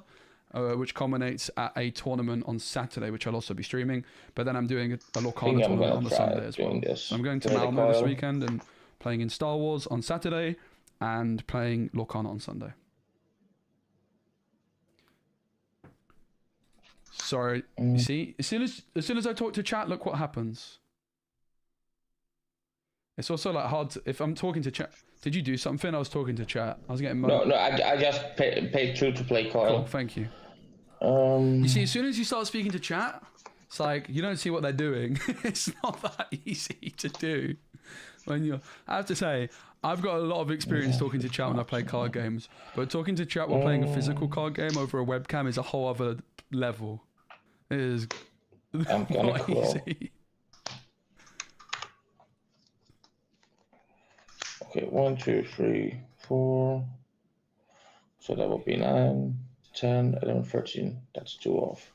which culminates at a tournament on Saturday, which I'll also be streaming. But then I'm doing a Lorcana tournament on the Sunday as well. So I'm going to Malmo this weekend and playing in Star Wars on Saturday and playing Lorcana on Sunday. Sorry, you see, as soon as I talk to chat, look what happens. It's also like hard to, if I'm talking to chat. Did you do something? I was talking to chat. I was getting no. I just paid 2 to play Coil. Cool, thank you. You see, as soon as you start speaking to chat, it's like you don't see what they're doing. It's not that easy to do. I have to say, I've got a lot of experience talking to chat when I play card games, but talking to chat while playing a physical card game over a webcam is a whole other level. It is not easy. Okay, 1, 2, 3, 4. So that would be 9, 10, 11, 13. That's 2 off.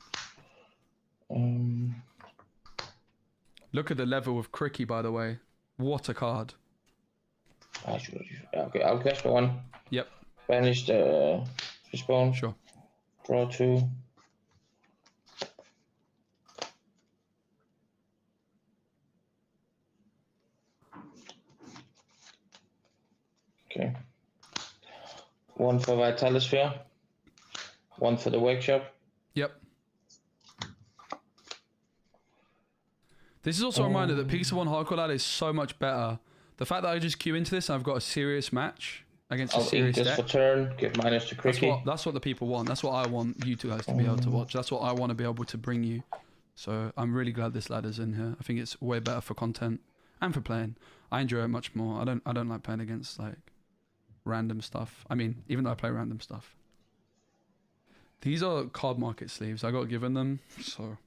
Look at the level of Cricky, by the way. What a card. Okay, I'll cast for 1. Yep. Banish the Fishbone. Sure. Draw 2. Okay. 1 for Vitalisphere. 1 for the workshop. Yep. This is also a reminder that Pixel 1 Hardcore Ladder is so much better. The fact that I just queue into this and I've got a serious match against a serious deck. This for turn, give minus to Cricky. That's what the people want. That's what I want you two guys to be able to watch. That's what I want to be able to bring you. So I'm really glad this ladder's in here. I think it's way better for content and for playing. I enjoy it much more. I don't like playing against like random stuff. I mean, even though I play random stuff. These are card market sleeves. I got given them, so.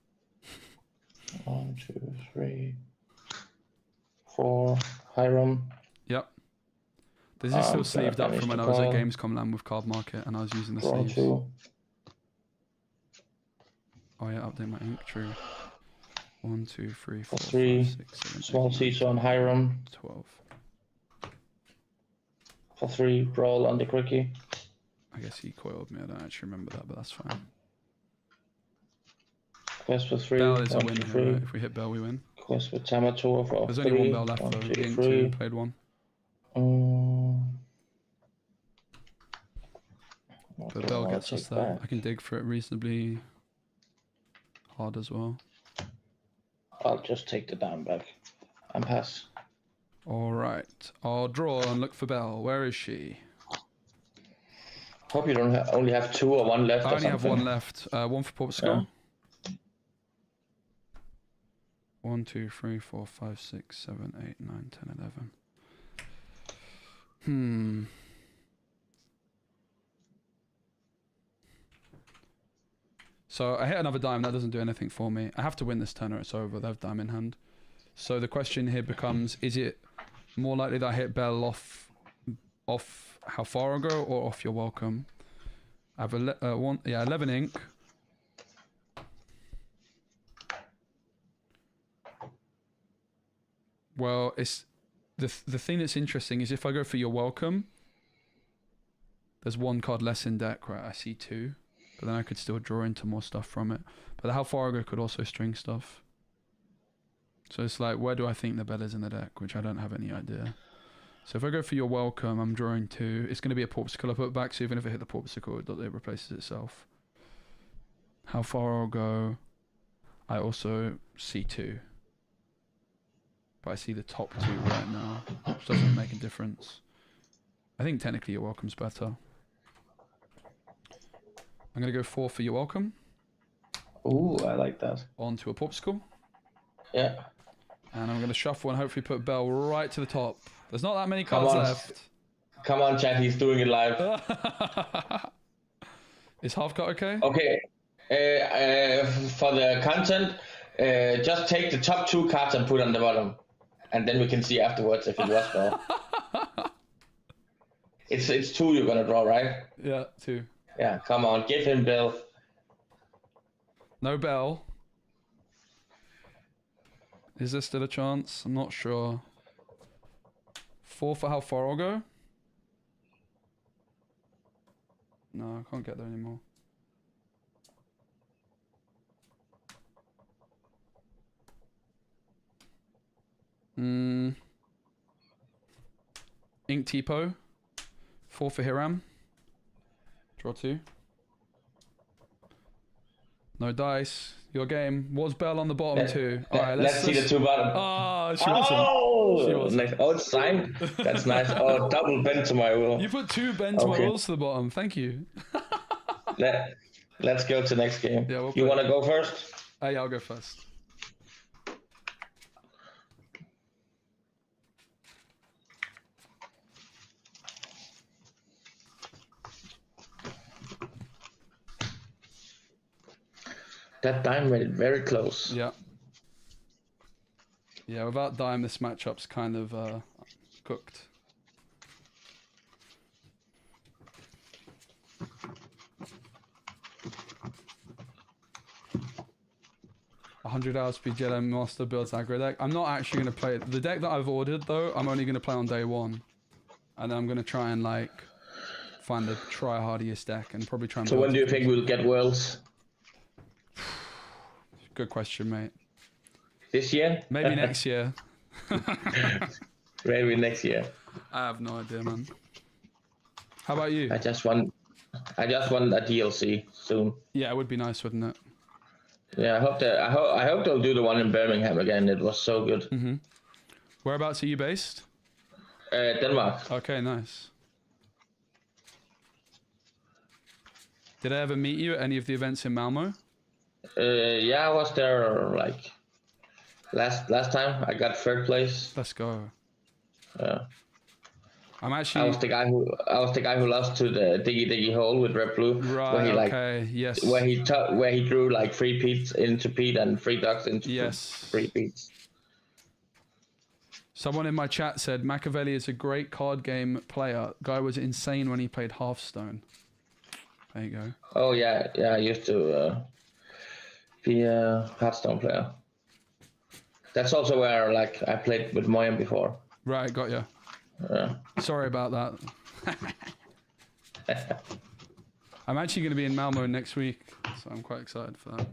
1, 2, 3, 4. Hiram. Yep. This is still sleeved up from when I was at Gamescom Land with Card Market and I was using the sleeves. 2. Oh yeah, update my ink. True. 1, 2, 3, 4, 3. 5, 6, 7, Small 8, Caesar on Hiram. 12. For 3. Brawl on the Cricky. I guess he coiled me. I don't actually remember that, but that's fine. Quest for 3. Belle is a win here, right? If we hit Belle, we win. Quest for Tamator for There's 3. only one Belle left though. The ink 2 played one. The Belle gets us there. I can dig for it reasonably hard as well. I'll just take the down back and pass. Alright. I'll draw and look for Belle. Where is she? Hope you don't only have 2 or 1 left. I only have 1 left. 1 for Port Skull. Yeah. 1, 2, 3, 4, 5, 6, 7, 8, 9, 10, 11. So I hit another dime. That doesn't do anything for me. I have to win this turn or it's over. They have dime in hand. So the question here becomes: is it more likely that I hit Belle off how far ago or off your welcome? I have 11 ink. Well, it's the thing that's interesting is if I go for your welcome, there's 1 card less in deck, right? I see 2, but then I could still draw into more stuff from it. But how far ago could also string stuff. So it's like, where do I think the Belle is in the deck, which I don't have any idea. So if I go for your welcome, I'm drawing 2. It's going to be a Porpsicle I put back, so even if I hit the Porpsicle, it replaces itself. How far I'll go, I also see 2. But I see the top 2 right now, which doesn't make a difference. I think technically your welcome's better. I'm going to go 4 for your welcome. Ooh, I like that. Onto a Porpsicle. Yeah. And I'm going to shuffle and hopefully put Belle right to the top. There's not that many cards left. Come on, chat. He's doing it live. Is half cut okay? Okay. For the content, just take the top 2 cards and put on the bottom. And then we can see afterwards if it was Belle. It's 2 you're going to draw, right? Yeah, 2. Yeah, come on. Give him Belle. No Belle. Is there still a chance? I'm not sure. 4 for how far I'll go? No, I can't get there anymore. Ink Tipo. 4 for Hiram. Draw 2. No dice. Your game. Was Belle on the bottom too? Alright, let's see the 2 bottom. Oh, she wasn't. She wasn't. Nice. Oh, it's signed. That's nice. Oh, double bend to my will. You put 2 bend to my wills to the bottom. Thank you. Let's go to next game. Yeah, you want to go first? Yeah, I'll go first. That dime made it very close. Yeah. Yeah, without dime, this matchup's kind of cooked. $100 speed Jedi Master builds aggro deck. I'm not actually going to play it. The deck that I've ordered, though, I'm only going to play on day 1. And then I'm going to try and, like, find the try-hardiest deck and probably try and... So when do you think we'll get Worlds? Good question, mate. This year? Maybe next year. Maybe next year. I have no idea, man. How about you? I just want a DLC soon. Yeah, it would be nice, wouldn't it? Yeah, I hope they'll do the one in Birmingham again. It was so good. Whereabouts are you based? Denmark. Okay, nice. Did I ever meet you at any of the events in Malmo? Yeah, I was there like last time. I got third place. Let's go. Yeah. I'm I actually was the guy who lost to the diggy hole with red blue. right. Where he Okay. Yes. where he drew like 3 peats into peat and 3 ducks into Yes. 3 peats. Someone in my chat said Machiavelli is a great card game player. Guy was insane when he played Hearthstone. There you go. Oh yeah. I used to be a Hearthstone player. That's also where like I played with Moyan before. Right, got you. Sorry about that. I'm actually going to be in Malmo next week, so I'm quite excited for that.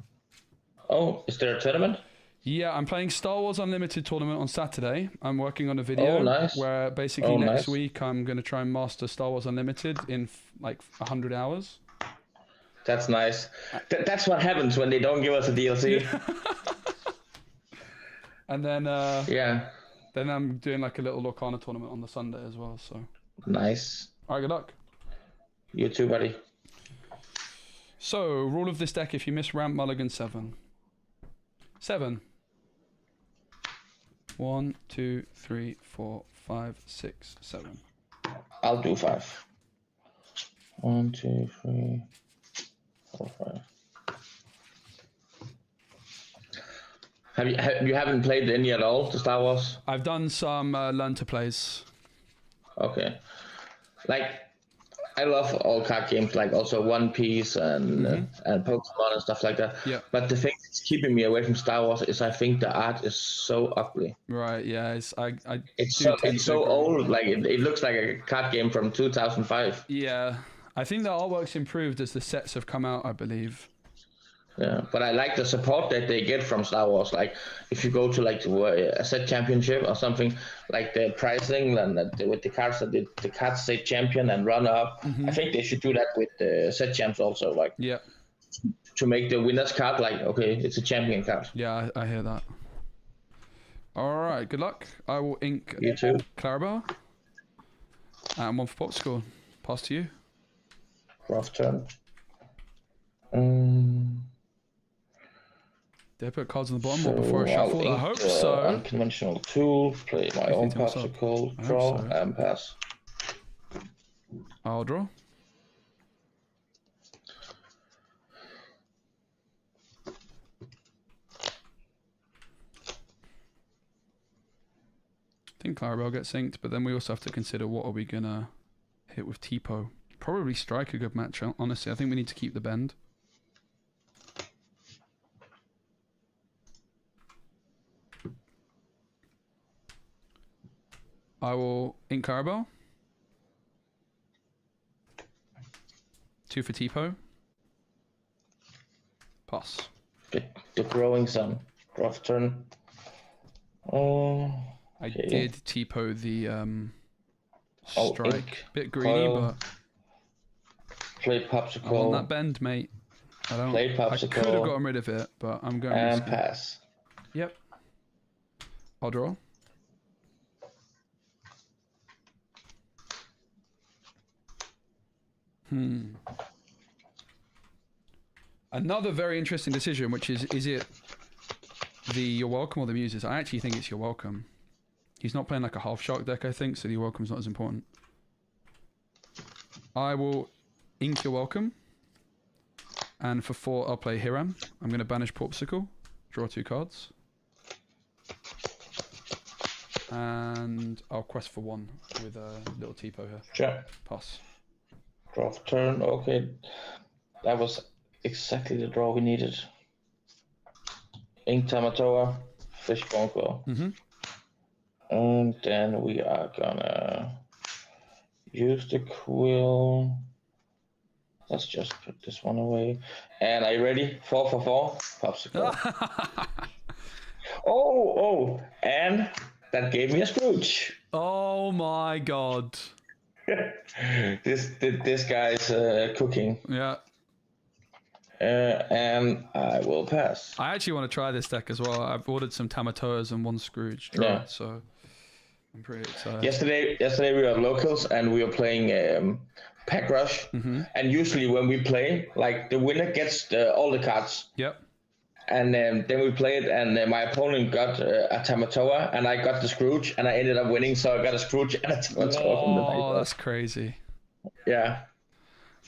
Oh, is there a tournament? Yeah, I'm playing Star Wars Unlimited tournament on Saturday. I'm working on a video where basically next week I'm going to try and master Star Wars Unlimited in like 100 hours. That's nice. That's what happens when they don't give us a DLC. And then yeah. Then I'm doing like a little Lorcana tournament on the Sunday as well. So nice. All right, good luck. You too, buddy. So rule of this deck: if you miss ramp, mulligan 7. 7. 1, 2, 3, 4, 5, 6, 7. I'll do 5. 1, 2, 3, 4, 5. You haven't played any at all, the Star Wars? I've done some learn to plays. Okay. Like, I love all card games, like also One Piece and Pokemon and stuff like that. Yeah. But the thing that's keeping me away from Star Wars is I think the art is so ugly. Right. Yeah. It's so old. Like it looks like a card game from 2005. Yeah. I think the artwork's improved as the sets have come out, I believe. Yeah, but I like the support that they get from Star Wars. Like, if you go to like a set championship or something, like the pricing and with the cards that the cards say champion and runner up, I think they should do that with the set champs also. Like, yeah, to make the winner's card like, okay, it's a champion card. Yeah, I hear that. All right, good luck. I will ink you too, Clarabelle, and 1 for Popsicle. Pass to you. Rough turn. Did I put cards on the bottom or before I shuffle? I hope so. Unconventional tool, play my own popsicle, draw, and pass. I'll draw. I think Clarabelle gets synced, but then we also have to consider what are we going to hit with Tipo. Probably strike a good match, honestly. I think we need to keep the bend. I will ink Clarabelle. 2 for Tipo. Pass. The growing sun. Rough turn. I did Tipo the strike. Bit greedy, but play popsicle. I'm on that bend, mate. Play popsicle. I could have gotten rid of it, but I'm going and pass. Yep. I'll draw. Another very interesting decision, which is it the You're Welcome or the Muses? I actually think it's You're Welcome. He's not playing like a half shark deck, I think, so the You're Welcome's not as important. I will ink You're Welcome. And for 4, I'll play Hiram. I'm going to banish Popsicle. Draw 2 cards. And I'll quest for 1 with a little Tipo here. Sure. Pass. Draw for turn. Okay. That was exactly the draw we needed. Ink Tamatoa. Fishbone Claw. And then we are gonna use the quill. Let's just put this one away. And are you ready? 4 for 4. Popsicle. Oh, and that gave me a Scrooge. Oh my god. this guy's cooking. Yeah. And I will pass. I actually want to try this deck as well. I've ordered some Tamatoas and one Scrooge draw, so I'm pretty excited. Yesterday we were locals and we were playing Pack Rush. And usually when we play, like the winner gets all the cards. Yep. And then we played, and my opponent got a Tamatoa, and I got the Scrooge, and I ended up winning. So I got a Scrooge and a Tamatoa from the deck. Oh, that's crazy. Yeah.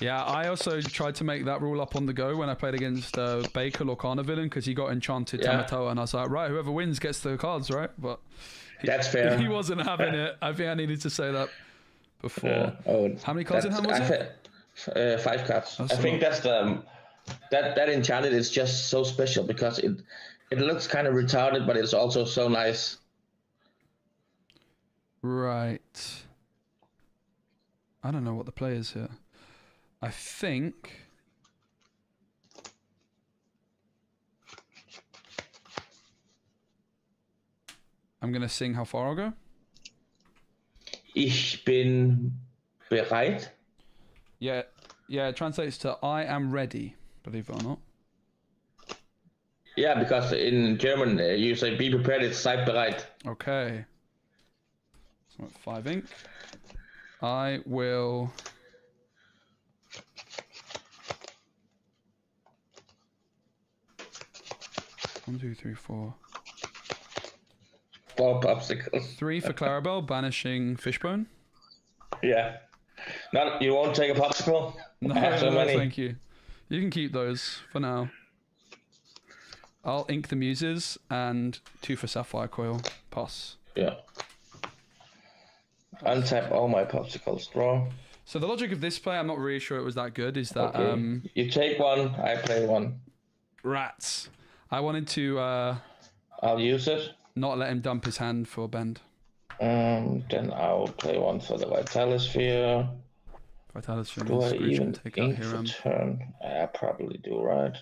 Yeah, I also tried to make that rule up on the go when I played against Baker Lorcana villain, because he got enchanted Tamatoa, and I was like, right, whoever wins gets the cards, right? But that's fair. He wasn't having it. I think I needed to say that before. How many cards in hand was it? 5 cards. I think that's the that enchanted is just so special because it looks kind of retarded, but it's also so nice. Right. I don't know what the play is here. I think I'm going to sing how far I'll go. Ich bin bereit. Yeah, it translates to I am ready, believe it or not. Yeah, because in German you say be prepared, it's seid bereit. Okay. So I'm at 5 ink. I will... One, two, three, 4. 4 popsicles. 3 for Clarabelle, banishing Fishbone. Yeah. Not, you won't take a popsicle? No, thank you. You can keep those for now. I'll ink the Muses and 2 for Sapphire Coil. Pass. Yeah. Untap all my popsicles. Draw. So the logic of this play, I'm not really sure it was that good, is that... Okay. You take 1, I play 1. Rats. I wanted to... I'll use it. Not let him dump his hand for Bend. Then I'll play 1 for the Vitalisphere. Vitalisphere do I Scrooge even take ink out for Hiram. turn? I probably do, right?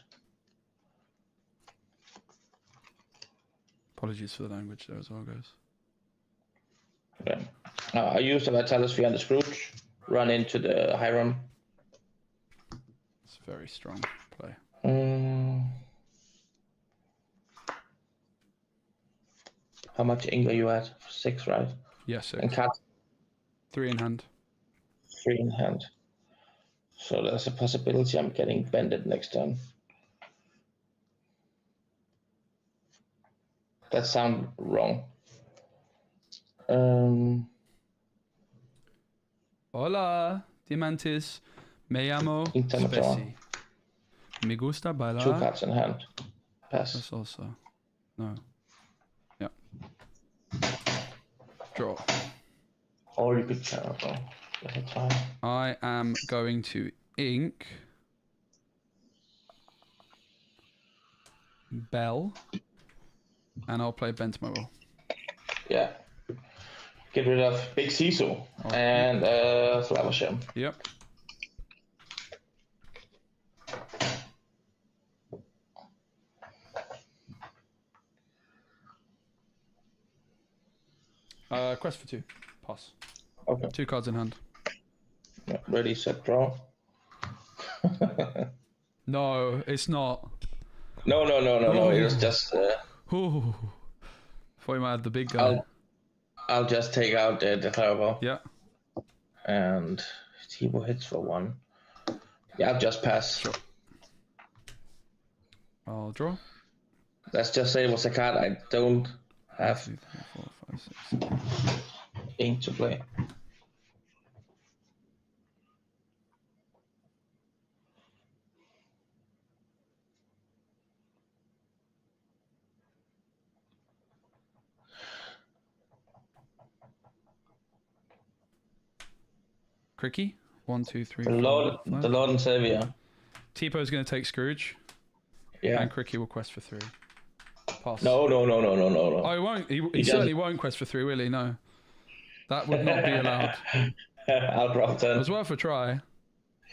Apologies for the language there as well, guys. Okay. I use the Vitalisphere and the Scrooge. Run into the Hiram. It's a very strong play. How much ink are you at? 6, right? Yes, 6. And cut 3 in hand. 3 in hand. So there's a possibility I'm getting bended next turn. That sounds wrong. Hola, Diamantis. Me llamo Speci. Me gusta bailar. 2 cards in hand. Pass. That's also. No. Yeah. Draw. Or you could terrible. I am going to ink Belle, and I'll play Bentmo. Yeah. Get rid of Big Sisu and Flaversham. Yep. Quest for 2. Pass. Okay. 2 cards in hand. Yeah, ready, set, draw. No, it's not. No. It was just. Ooh. Thought you might have the big guy. I'll just take out the Fireball. Yeah. And Tibo hits for 1. Yeah, I'll just pass. Sure. I'll draw. Let's just say it was a card I don't have 2, 3, 4, 5, 6. ink to play. Cricky. 1, 2, 3, The 4, Lord 5. and Savior. Tipo is going to take Scrooge. Yeah. And Cricky will quest for 3. Pass. No. Oh, he won't. He certainly won't quest for 3, will he? No. That would not be allowed. I'll drop 10. It was worth a try.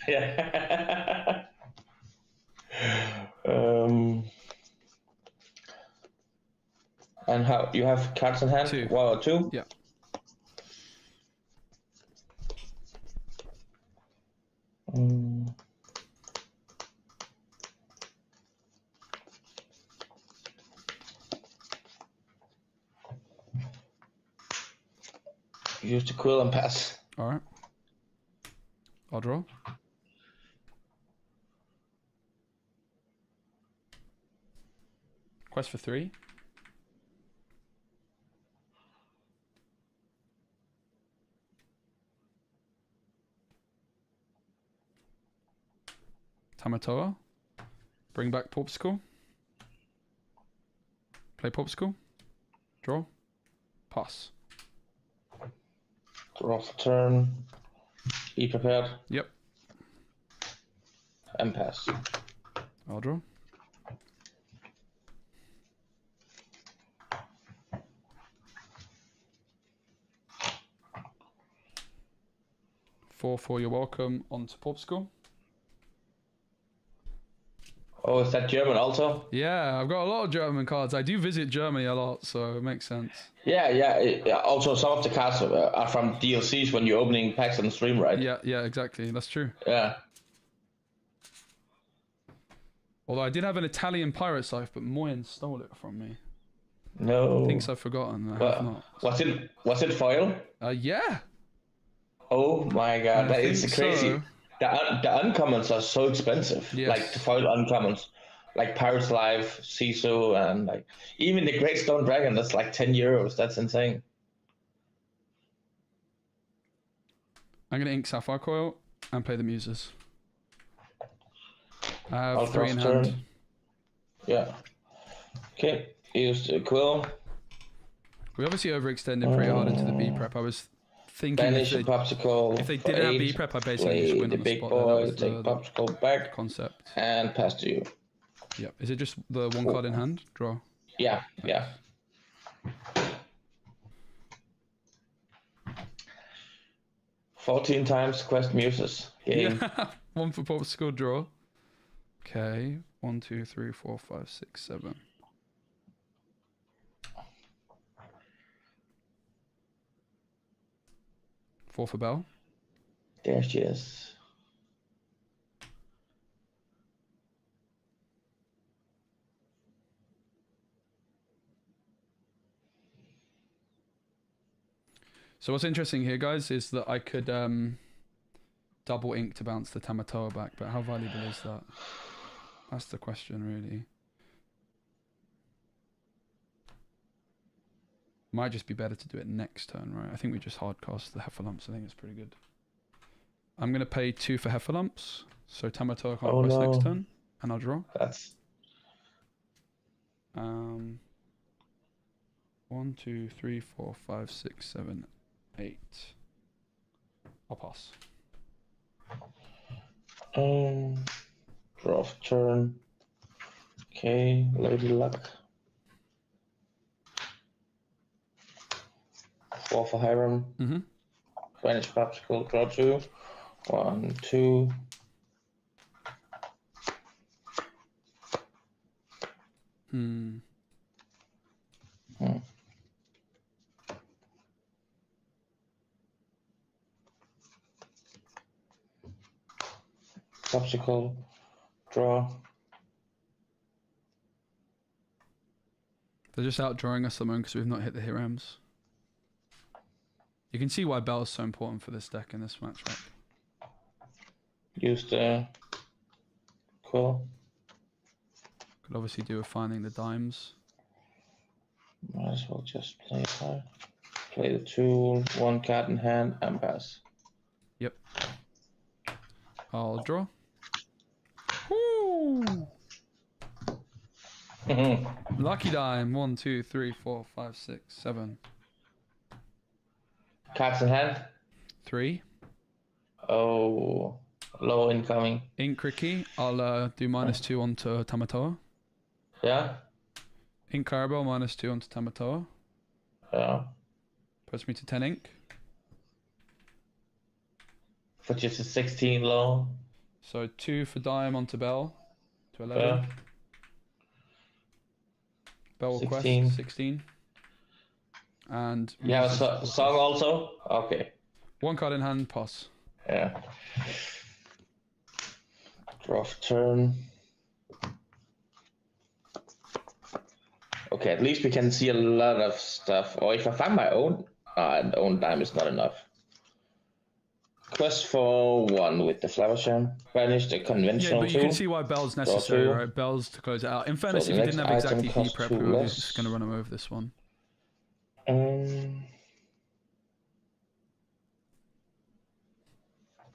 Yeah. And how you have cards in hand? 2. Wow, 2? Yeah. Mm. Use the quill and pass. Alright. I'll draw. Quest for 3. Tamatoa. Bring back Popsicle. Play Popsicle. Draw. Pass. Draw for turn. Be prepared. Yep. And pass. I'll draw. For you're welcome onto Popsicle. Oh, is that German also? Yeah, I've got a lot of German cards. I do visit Germany a lot, so it makes sense. Yeah. Also, some of the cards are from DLCs when you're opening packs on the stream, right? Yeah, exactly. That's true. Yeah. Although I did have an Italian pirate scythe, but Moyen stole it from me. No. Things I've forgotten. I have not. Was it foil? Yeah. Oh my god, that is crazy. So. The uncommons are so expensive. Yes. Like the foil uncommons. Like Pirate's Life, Sisu, and like even the Great Stone Dragon, that's like 10 euros. That's insane. I'm gonna ink Sapphire Coil and play the Muses. I have I'll 3 in draw turn. hand. Yeah. Okay, use the quill. We obviously overextended pretty hard into the B prep. I was thinking Banish a popsicle. if they for didn't have 8, B prep, I basically just play win the on the big spot. boy, That take was popsicle back, concept. and pass to you. Yep. Is it just the 1 card in hand? Draw. Yeah. 14 times quest muses. Game. Yeah. 1 for Popsicle, draw. Okay. 1, 2, 3, 4, 5, 6, 7. Four for Belle. There she is. So what's interesting here, guys, is that I could double ink to bounce the Tamatoa back, but how valuable is that? That's the question, really. Might just be better to do it next turn, right? I think we just hardcast the Heffalumps. I think it's pretty good. I'm going to pay 2 for Heffalumps, so Tamatoa can't quest next turn, and I'll draw. That's... 1, 2, 3, 4, 5, 6, 7, 8. I'll pass. Draw for turn. Okay, Lady Luck. 4 for Hiram. Banish popsicle, draw 2. 1, 2. Popsicle, draw. They're just outdrawing us at the moment because we've not hit the Hirams. You can see why Belle is so important for this deck in this matchup. Use the quill. Could obviously do with finding the dimes. Might as well just play it. Play the tool, 1 card in hand, and pass. Yep. I'll draw. Woo! Lucky dime. 1, 2, 3, 4, 5, 6, 7. Cards in hand. 3. Oh, low incoming. Ink Ricky. I'll do -2 onto Tamatoa. Yeah? Ink Clarabelle, -2 onto Tamatoa. Yeah. Puts me to 10 ink. For just a 16 low. So 2 for dime onto Belle. To 11. Yeah. Belle will 16. quest 16. And Yeah, song also? Okay. 1 card in hand, pass. Yeah. Rough turn. Okay, at least we can see a lot of stuff. Or if I find my own dime is not enough. Quest for 1 with the flower charm. Banish the conventional. Yeah, but you tool. can see why Belle's necessary, right? Belle's to close it out. In fairness, if you didn't have exactly heat prep, we were just going to run him over this one.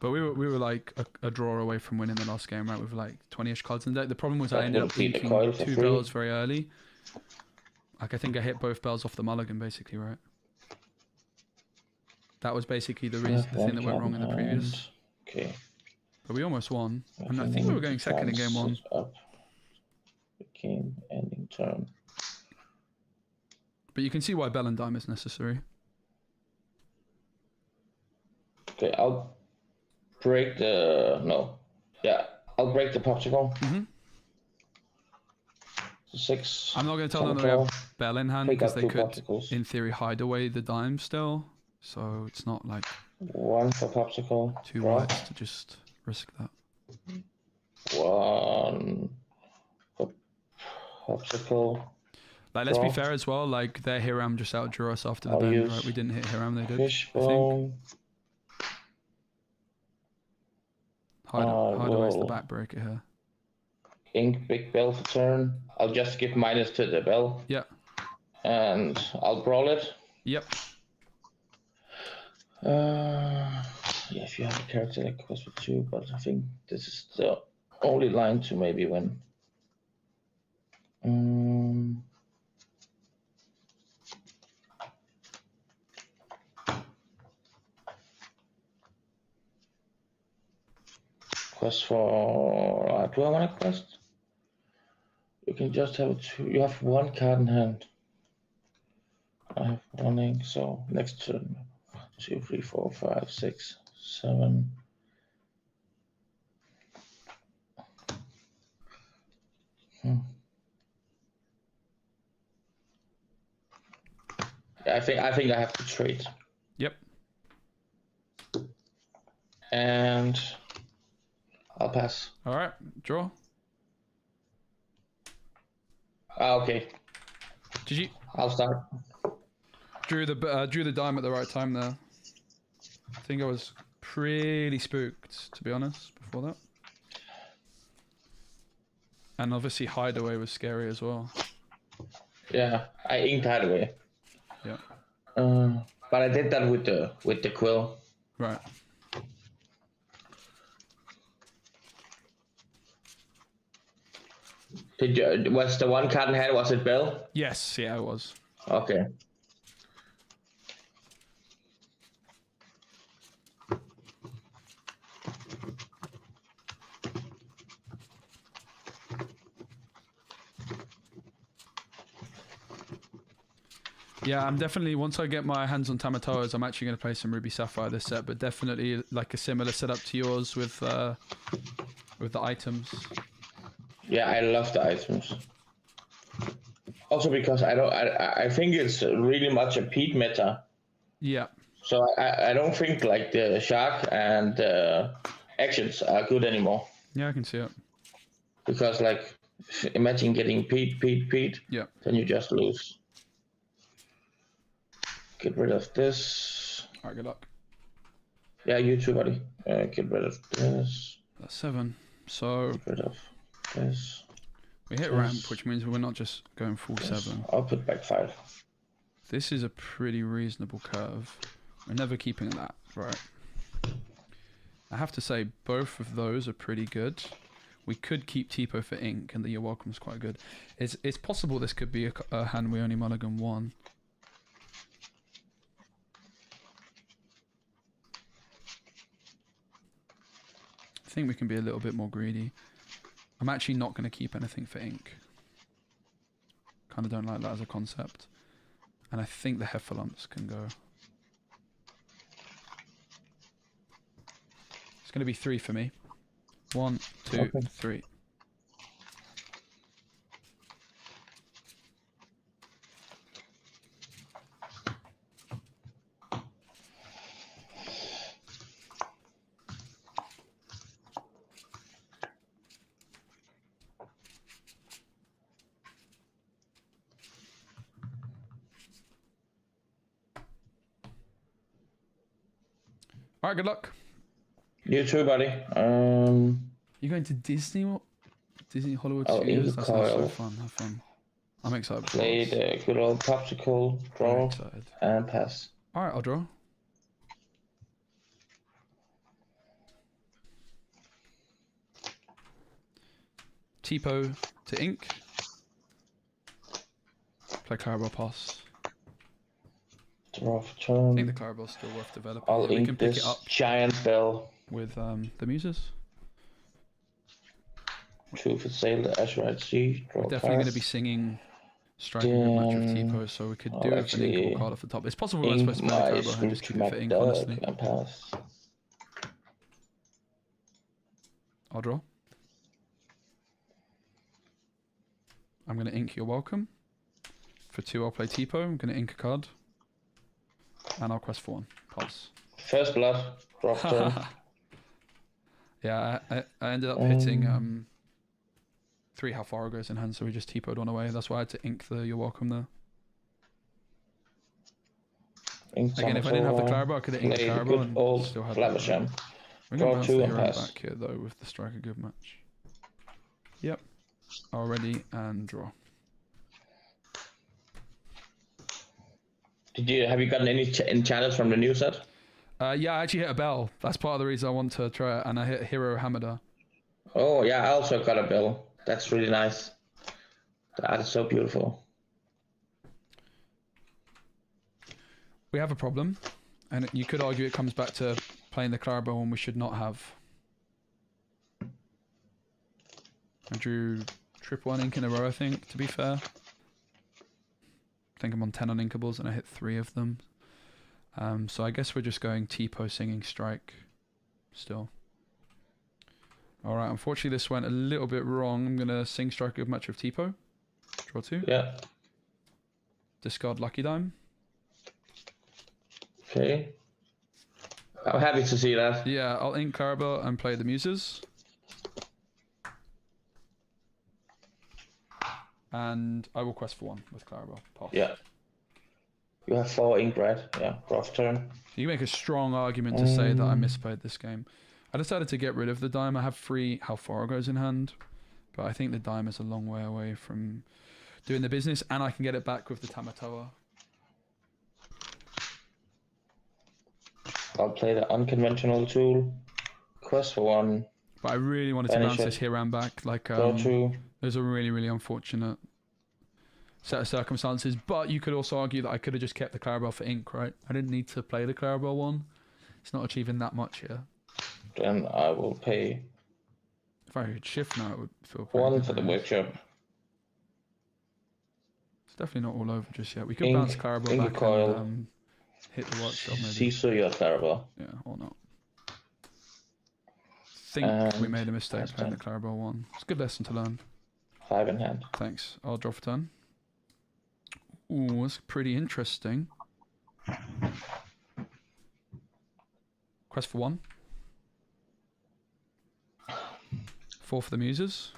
But we were like a draw away from winning the last game, right? With like 20-ish cards in the deck. The problem was I ended up inking 2 Bells very early. Like I think I hit both Bells off the mulligan, basically, right? That was basically the thing that went wrong in the previous. Okay. But we almost won, and I think we were going second in game 1. Game ending turn. But you can see why Belle and Dime is necessary. Okay, I'll break the I'll break the popsicle. 6. I'm not going to tell them that we have Belle in hand because they could, in theory, hide away the dime still. So it's not like 1 for popsicle. 2 whites to just risk that. 1 for popsicle. Like, let's be fair as well. Like, their Hiram just outdrew us after the bend, right? We didn't hit Hiram, they did. Fishbone. I think. Hideaway's the backbreaker here. Ink big Belle for turn. I'll just give minus to the Belle. Yeah. And I'll brawl it. Yep. If you have a character like Quest for 2, but I think this is the only line to maybe win. Quest for... do I want a quest? You can just have 2. You have 1 card in hand. I have 1 ink, so next turn. 2, 3, 4, 5, 6, 7. I think I have to trade. Yep. And I'll pass. All right, draw. Okay. GG. I'll start. Drew the dime at the right time there. I think I was pretty spooked, to be honest, before that. And obviously Hideaway was scary as well. Yeah, I inked Hideaway. Yeah. But I did that with the quill. Right. Was the 1 card in hand, was it Belle? Yes, yeah, it was. Okay. Yeah, I'm definitely, once I get my hands on Tamatoas, I'm actually going to play some Ruby Sapphire this set, but definitely like a similar setup to yours with the items. Yeah, I love the items. Also because I think it's really much a peat meta. Yeah. So I don't think like the shark and actions are good anymore. Yeah, I can see it. Because like, imagine getting peat. Yeah. Then you just lose. Get rid of this. Alright, good luck. Yeah, you too, buddy. Get rid of this. That's 7. So get rid of this. We hit ramp, which means we're not just going full 7. I'll put back 5. This is a pretty reasonable curve. We're never keeping that, right? I have to say, both of those are pretty good. We could keep Tipo for ink, and the You're Welcome is quite good. It's possible this could be a hand we only mulligan 1. I think we can be a little bit more greedy. I'm actually not going to keep anything for ink. Kind of don't like that as a concept. And I think the Heffalumps can go. It's going to be 3 for me. 1, 2, 3. All right, good luck. You too, buddy. You going to Disney? Disney Hollywood I'll Studios? ink That sounds so coil. fun. Have fun. I'm excited. Play the good old popsicle, draw, and pass. All right, I'll draw. Tipo to ink. Play Clarabelle, pass. Draw for turn. I think the Clarabelle's still worth developing. I'll we ink can pick this it up giant Belle. with the muses. 2 for sale, the Azurite Sea. We're definitely going to be singing Striking a good match with Tipo, so we could do with an inkable card off the top. It's possible we're supposed to play the Clarabelle and just keep it for ink, honestly. And pass. I'll draw. I'm going to ink You're Welcome. For 2, I'll play Tipo. I'm going to ink a card. And I'll quest for 1. Pass. First blood. Draw turn. Yeah, I ended up hitting 3 how far goes in hand, so we just Tipo'd one away. That's why I had to ink the You're Welcome there. Again, if I didn't have the Clarabelle, I could have inked the Clarabelle and still had Flavisham. We're going to bounce the hero back here, though, with the Strike a Good Match. Yep. Already, and draw. Have you gotten any enchanters from the new set? Yeah, I actually hit a Belle. That's part of the reason I want to try it, and I hit Hero Hamada. Oh, yeah, I also got a Belle. That's really nice. That is so beautiful. We have a problem, and you could argue it comes back to playing the Clarabelle when we should not have. I drew triple on ink in a row, I think, to be fair. I think I'm on 10 uninkables and I hit 3 of them. So I guess we're just going Tipo singing Strike still. Alright, unfortunately this went a little bit wrong. I'm going to sing Strike a Good Match with Tipo. Draw 2. Yeah. Discard Lucky Dime. Okay. I'm happy to see that. Yeah, I'll ink Clarabelle and play the Muses. And I will quest for 1 with Clarabelle. Pass. Yeah. You have 4 ink, right? Yeah, draw turn. You can make a strong argument to say that I misplayed this game. I decided to get rid of the dime. I have 3 how far goes in hand, but I think the dime is a long way away from doing the business, and I can get it back with the Tamatoa. I'll play the unconventional tool. Quest for 1. But I really wanted to bounce this Hiram back. Like, there's a really, really unfortunate set of circumstances. But you could also argue that I could have just kept the Clarabelle for ink, right? I didn't need to play the Clarabelle one. It's not achieving that much here. Then I will pay. If I could shift now, it would feel 1 for the workshop. It's definitely not all over just yet. We could bounce Clarabelle back coil. And hit the workshop maybe. See, so you're Clarabelle. Yeah, or not. I think we made a mistake playing the Clarabelle one. It's a good lesson to learn. 5 in hand. Thanks. I'll draw for turn. Ooh, that's pretty interesting. Quest for 1. 4 for the Muses.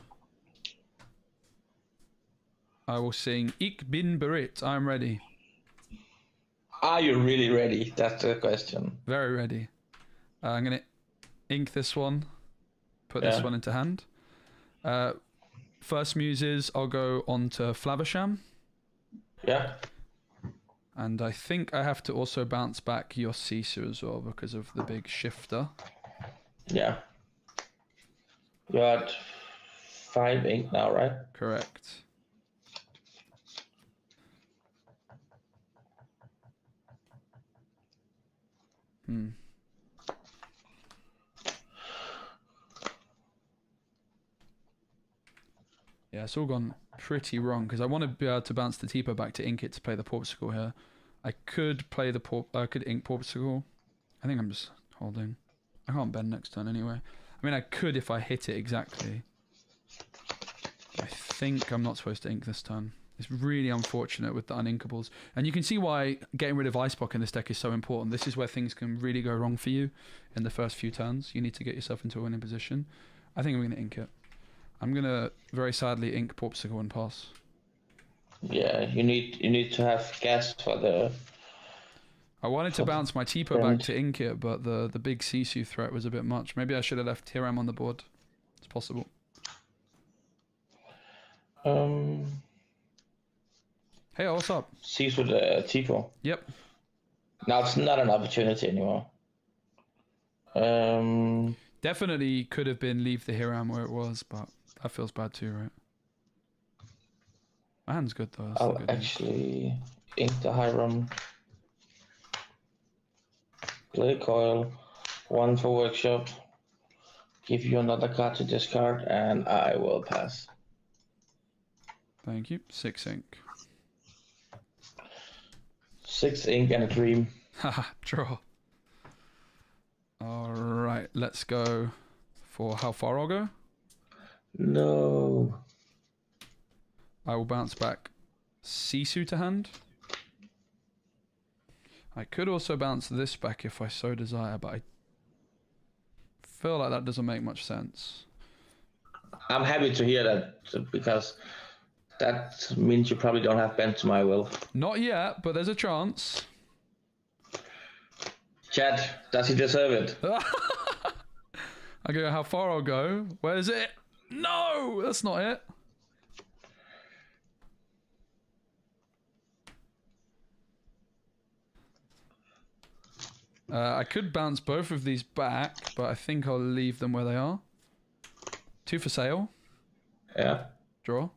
I will sing Ich bin bereit. I'm ready. Are you really ready? That's the question. Very ready. I'm going to ink this one. Put this one into hand. First Muses, I'll go on to Flavisham. Yeah. And I think I have to also bounce back your Sisu as well because of the big shifter. Yeah. You're at 5 ink now, right? Correct. Yeah, it's all gone pretty wrong because I want to be able to bounce the Tipo back to ink it to play the Portugal here. I could play the could ink Portugal. I think I'm just holding. I can't bend next turn anyway. I mean, I could if I hit it exactly. I think I'm not supposed to ink this turn. It's really unfortunate with the uninkables. And you can see why getting rid of Icebox in this deck is so important. This is where things can really go wrong for you in the first few turns. You need to get yourself into a winning position. I think I'm going to ink it. I'm going to very sadly ink Portugal and pass. Yeah, you need to have gas for the I wanted to bounce my Tipo back to ink it, but the big Sisu threat was a bit much. Maybe I should have left Hiram on the board. It's possible. Hey, what's up? Sisu with Tipo. Yep. Now it's not an opportunity anymore. Definitely could have been leave the Hiram where it was, but that feels bad too, right? My hand's good though. I'll good actually ink the Hiram. Play coil. 1 for workshop. Give you another card to discard, and I will pass. Thank you. 6 ink. 6 ink and a dream. Haha, draw. Alright, let's go for how far I'll go. No. I will bounce back Sisu to hand. I could also bounce this back if I so desire, but I feel like that doesn't make much sense. I'm happy to hear that, because that means you probably don't have bent to my will. Not yet, but there's a chance. Chat, does he deserve it? I go how far I'll go. Where is it? No, that's not it. I could bounce both of these back, but I think I'll leave them where they are. 2 for sale. Yeah. Draw.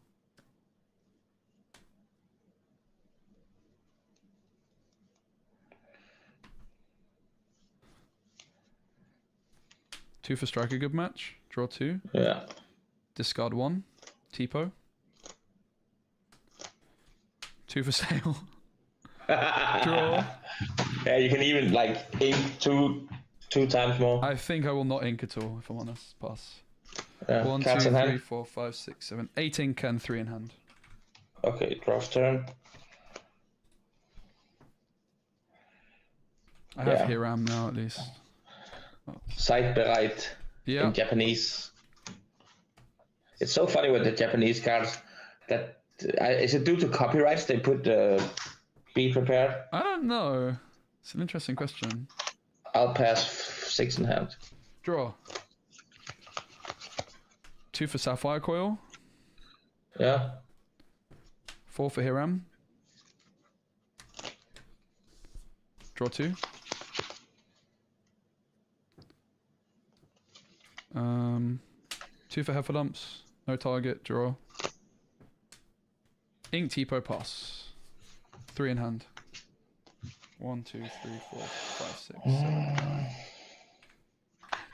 Two for strike a good match. Draw 2. Yeah. Discard 1. Tipo. 2 for sale. Draw. Yeah, you can even like ink two times more. I think I will not ink at all, if I'm honest. Pass. Yeah. 1, 2, Cards in 3, hand. 4, 5, 6, 7, 8 ink and 3 in hand. Okay, draw turn. I have Hiram now at least. Seid bereit. Yeah. In Japanese. It's so funny with the Japanese cards that is it due to copyrights they put be prepared? I don't know. It's an interesting question. I'll pass 6 in hand. Draw. 2 for Sapphire Coil. Yeah. 4 for Hiram. Draw 2. 2 for Heffalumps. No target. Draw. Ink Tipo pass. 3 in hand. 1, 2, 3, 4, 5, 6, 7.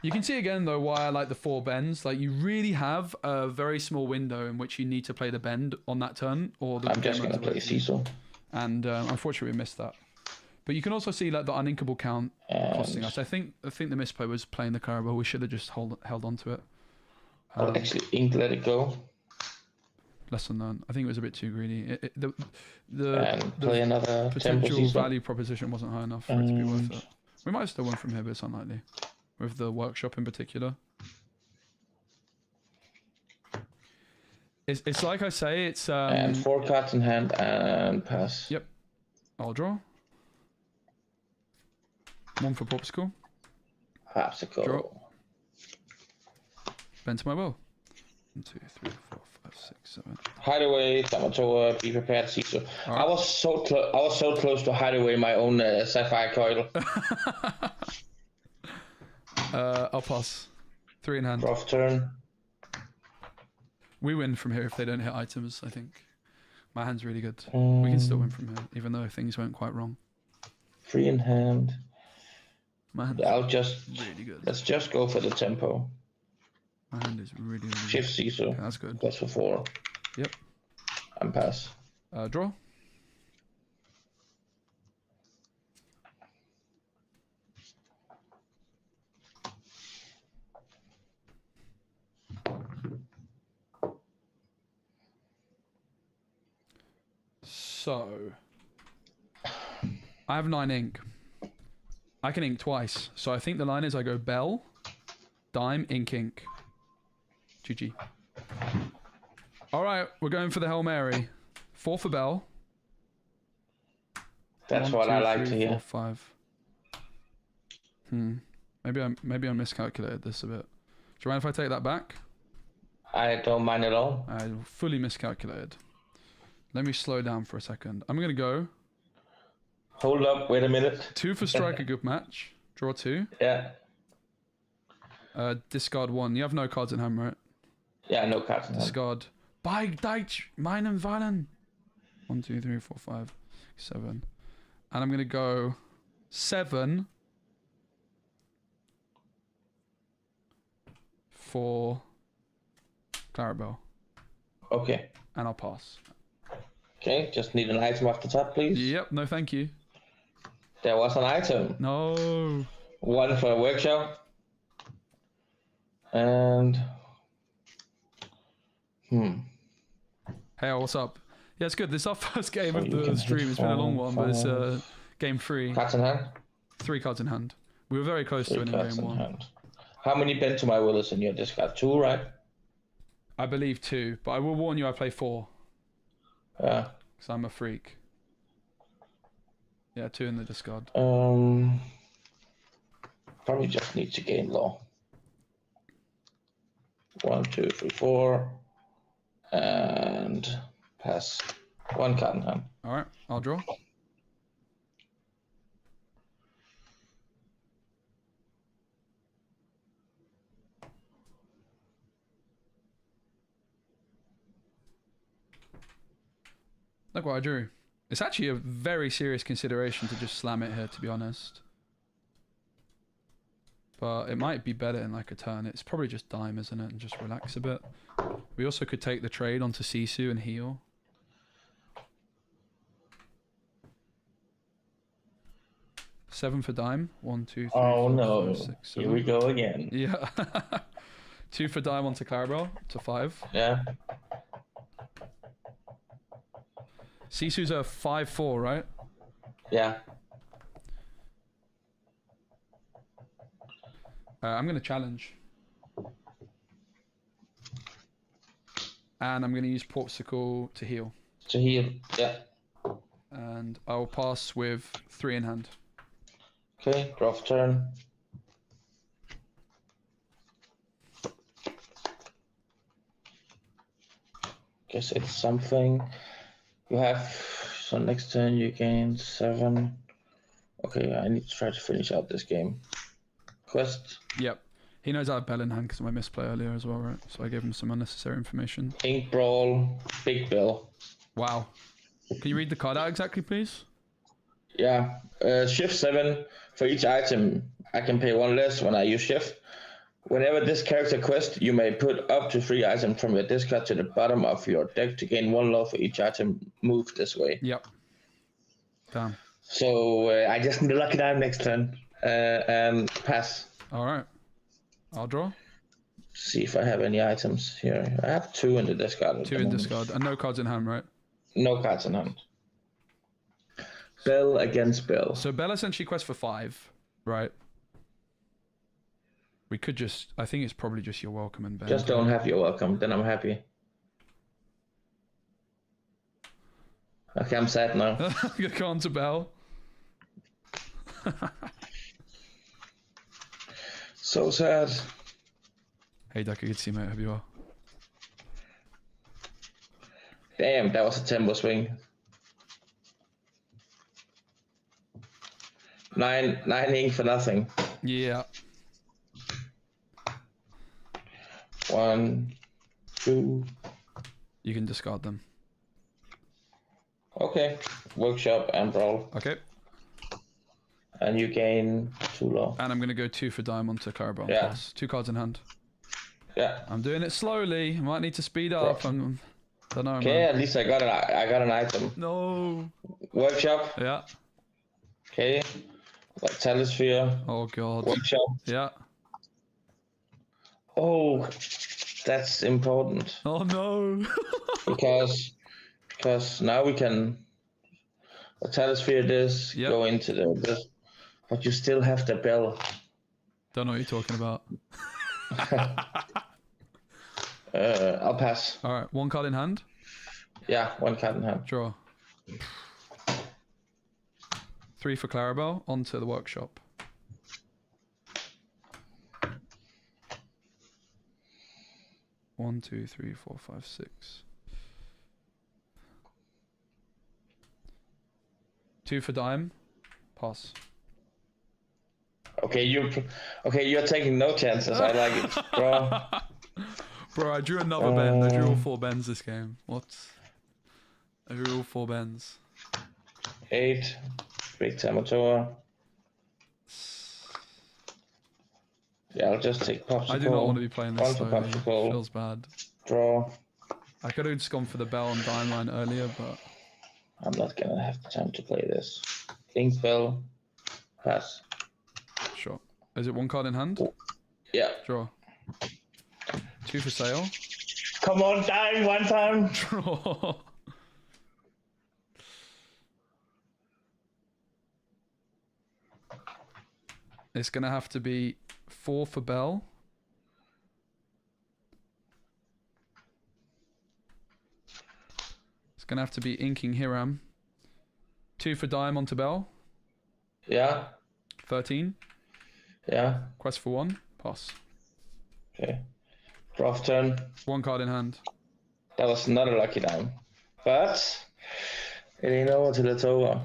You can see again though why I like the 4 bends. Like you really have a very small window in which you need to play the bend on that turn, or the I'm just gonna play Cecil. And unfortunately we missed that. But you can also see like the uninkable count costing us. I think the misplay was playing the Carabao. We should have just held on to it. I'll actually ink let it go. Lesson learned. I think it was a bit too greedy. The play another potential value proposition wasn't high enough for it to be worth it. We might have still won from here, but it's unlikely. With the workshop in particular. It's like I say, it's... and 4 cards in hand and pass. Yep. I'll draw. 1 for Popsicle. Popsicle. Draw. Bend to my will. 1, 2, 3, 4, 5, 6, 7. Hideaway, Tamatora, be prepared, Cecil. Right. I was so close to hide away my own Sapphire Coil. I'll pass. 3 in hand. Rough turn. We win from here if they don't hit items, I think. My hand's really good. We can still win from here, even though things went quite wrong. 3 in hand. My hand's really good. Let's just go for the tempo. My hand is really good. Shift Cecil. Okay, that's good. Plus for 4. Yep. And pass. Draw. So, I have 9 ink. I can ink twice. So I think the line is I go Belle, dime, ink. GG. Alright, we're going for the Hail Mary. 4 for Belle. That's 1, what 2, I like 3, to hear. 4, 5. Maybe I miscalculated this a bit. Do you mind if I take that back? I don't mind at all. I fully miscalculated. Let me slow down for a second. I'm gonna go. Hold up, wait a minute. 2 for strike a good match. Draw 2. Yeah. Discard 1. You have no cards in hand, right? Yeah, no cards in hand. Discard. By Deitch, mine and Valen. 1, 2, 3, 4, 5, 7. And I'm gonna go 7 for Clarabelle. Okay. And I'll pass. Okay, just need an item off the top, please. Yep, no thank you. There was an item. No. 1 for a workshop. And... Hey, what's up? Yeah, it's good. This is our first game So of you the can stream. hit It's been a long 4, one, but it's 5. game 3. Cards in hand? 3 cards in hand. We were very close to 3 winning cards game in 1. hand. How many bend to my will is in your discard? 2, right? I believe 2, but I will warn you I play 4. Yeah. Because I'm a freak. Yeah, 2 in the discard. Probably just need to gain law. 1, 2, 3, 4. And pass. 1 card in hand. Alright, I'll draw. Look what I drew. It's actually a very serious consideration to just slam it here, to be honest. But it might be better in like a turn. It's probably just dime, isn't it? And just relax a bit. We also could take the trade onto Sisu and heal. Seven for dime. 1, 2, 3, Oh 4, no. 5, 6, 7. Here we go again. Yeah. 2 for dime onto Clarabelle to 5. Yeah. Sisu's a 5/4, right? Yeah. I'm going to challenge. And I'm going to use Portsicle to heal. To heal. Yeah. And I'll pass with 3 in hand. Okay, draw for turn. Guess it's something. You have, so next turn you gain 7. Okay, I need to try to finish out this game. Quest. Yep. He knows I have Belle in hand because of my misplay earlier as well, right? So I gave him some unnecessary information. Ink Brawl, Big Belle. Wow. Can you read the card out exactly, please? Yeah. Shift 7. For each item, I can pay 1 less when I use shift. Whenever this character quest, you may put up to 3 items from your discard to the bottom of your deck to gain 1 law for each item moved this way. Yep. Damn. So I just need a lucky dime next turn and pass. All right. I'll draw. See if I have any items here. I have 2 in the discard. 2 in discard. And no cards in hand, right? No cards in hand. Belle against Belle. So Belle essentially quests for 5, right? We could just... I think it's probably just your welcome and bend. Just don't have your welcome, then I'm happy. Okay, I'm sad now. You're going to Belle. So sad. Hey, Decker, good to see you, mate. Hope you are. Damn, that was a tempo swing. 9 ink for nothing. Yeah. 1, 2. You can discard them. Okay. Workshop and brawl. Okay. And you gain 2 law. And I'm going to go 2 for diamond to Clarabelle. Yeah. Plus 2 cards in hand. Yeah. I'm doing it slowly. I might need to speed up. I don't know, Okay, man. at least I got an item. No. Workshop. Yeah. Okay. Talisphere. Oh, God. Workshop. Yeah. Oh, that's important. Oh, no. because now we can Talisphere this, Yep. go into this, but you still have the Belle. Don't know what you're talking about. I'll pass. All right. 1 card in hand. Yeah, 1 card in hand. Draw. 3 for Clarabelle, onto the workshop. One, two, three, four, five, 6. 2 for dime. Pass. Okay, you're taking no chances. I like it. Draw. Bro, I drew another bend. I drew all 4 bends this game. What? I drew all 4 bends. 8. Big Tamatora. Yeah, I'll just take Popsicle. I do not want to be playing this slowly. Popsicle. Feels bad. Draw. I could have just gone for the Belle and dime line earlier, but... I'm not gonna have the time to play this. Ink Belle. Pass. Sure. Is it 1 card in hand? Yeah. Draw. 2 for sale. Come on, dime one time. Draw. It's gonna have to be 4 for Belle. It's gonna have to be inking Hiram. 2 for dime onto Belle. Yeah. 13. Yeah. Quest for 1. Pass. Okay. Draw for turn. 1 card in hand. That was not a lucky dime. But it ain't over till it's over.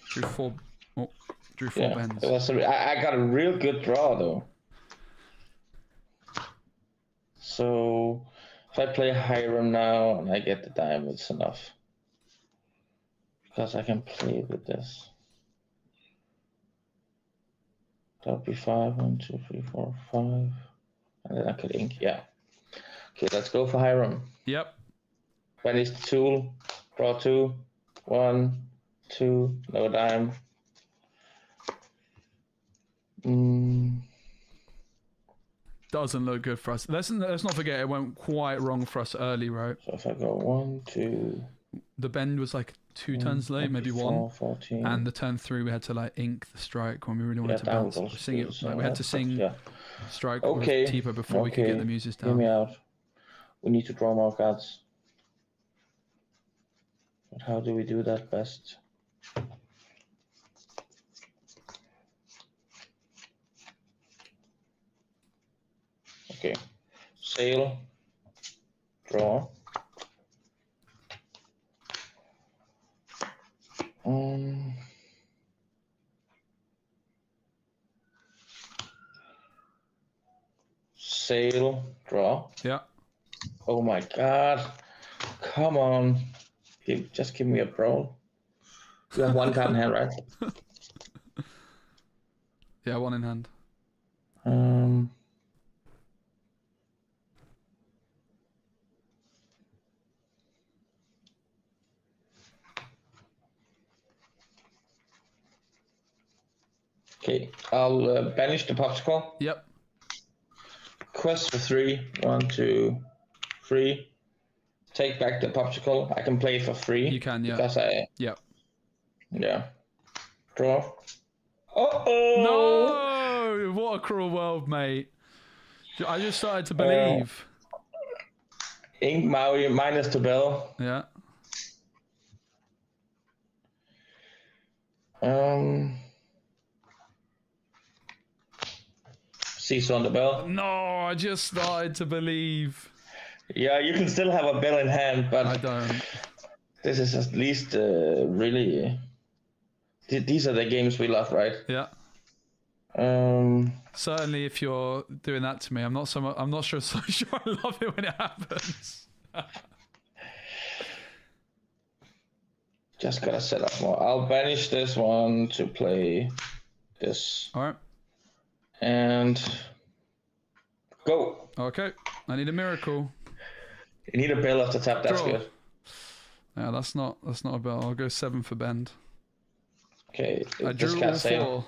Drew 4. Oh, drew 4 bends. It was I got a real good draw though. So if I play Hiram now and I get the dime, it's enough. Because I can play with this. That would be 5. 1, 2, 3, 4, 5. And then I could ink. Yeah. Okay, let's go for Hiram. Yep. Banish the tool. Draw 2. 1, 2. No dime. Doesn't look good for us. Let's not forget it went quite wrong for us early, right? So if I go 1, 2. The bend was like 2 turns late, maybe 1. 14. And the turn 3 we had to like ink the strike when we really wanted to bounce. Sing it. Like, we had to sing strike with Tipa before we could get the muses down. Hear me out. We need to draw more cards. But how do we do that best? Okay. Sail. Draw. Sail. Draw. Yeah. Oh my god. Come on. Just give me a brawl. You have 1 card in hand, right? Yeah, 1 in hand. Okay, I'll banish the Popsicle. Yep. Quest for 3. 1, 2, 3. Take back the Popsicle. I can play it for free. You can, yeah. Because Yep. Yeah. Draw. Uh-oh! No! What a cruel world, mate. I just started to believe. Ink Maui minus to Belle. Yeah. Seesaw on the Belle. No, I just started to believe. Yeah, you can still have a Belle in hand, but I don't. This is at least really. These are the games we love, right? Yeah. Certainly, if you're doing that to me, I'm not so sure I love it when it happens. Just gotta set up more. I'll banish this one to play this. All right. And go. Okay. I need a miracle. You need a Belle off the tap. That's Draw. good. Yeah, that's not a Belle. I'll go 7 for bend. Okay. I drew all 4.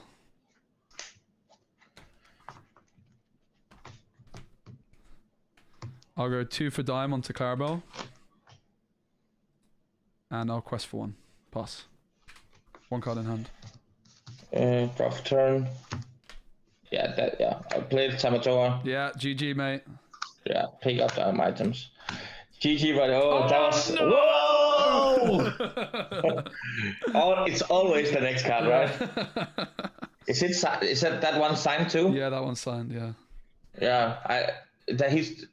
I'll go 2 for dime onto Clarabelle. And I'll quest for 1. Pass. 1 card in hand. Draw for turn. Yeah. I'll play the Tamatoa. Yeah, GG, mate. Yeah, pick up the items. GG, buddy. Oh, that was whoa! Oh, it's always the next card, right? Is it that one signed too? Yeah, that one's signed. Yeah. Yeah, who's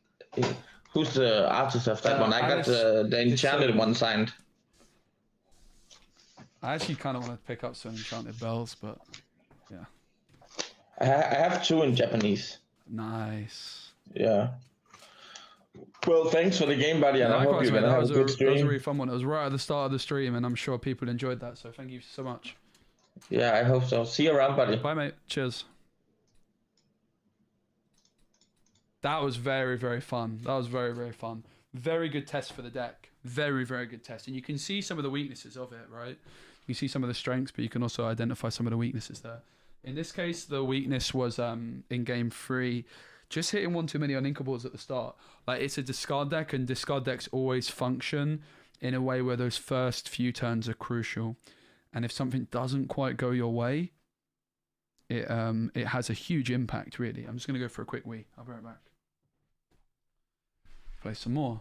the artist of that one? I got the enchanted one signed. I actually kind of want to pick up some enchanted bells, but yeah. I have 2 in Japanese. Nice. Yeah. Well, thanks for the game, buddy, and I hope you're gonna have a good stream. That was a really fun one. It was right at the start of the stream, and I'm sure people enjoyed that. So thank you so much. Yeah, I hope so. See you around, buddy. Bye, mate. Cheers. That was very, very fun. That was very, very fun. Very good test for the deck. Very, very good test. And you can see some of the weaknesses of it, right? You see some of the strengths, but you can also identify some of the weaknesses there. In this case, the weakness was in game 3, just hitting one too many uninkables at the start. Like, it's a discard deck, and discard decks always function in a way where those first few turns are crucial. And if something doesn't quite go your way, it has a huge impact, really. I'm just going to go for a quick wee. I'll be right back. Play some more.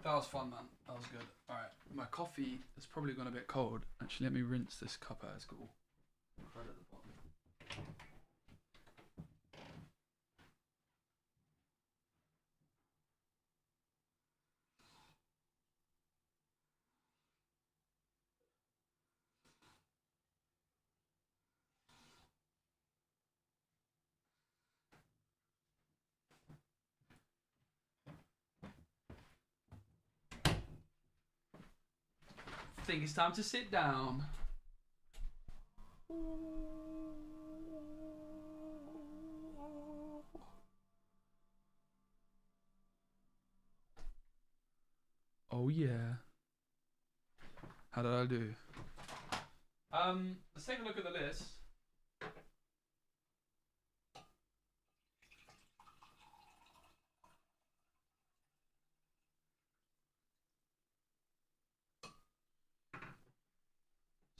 That was fun, man. That was good. Alright, my coffee has probably gone a bit cold. Actually, let me rinse this cup out. It's cool. Right at the bottom. I think it's time to sit down. Oh yeah. How did I do? Let's take a look at the list.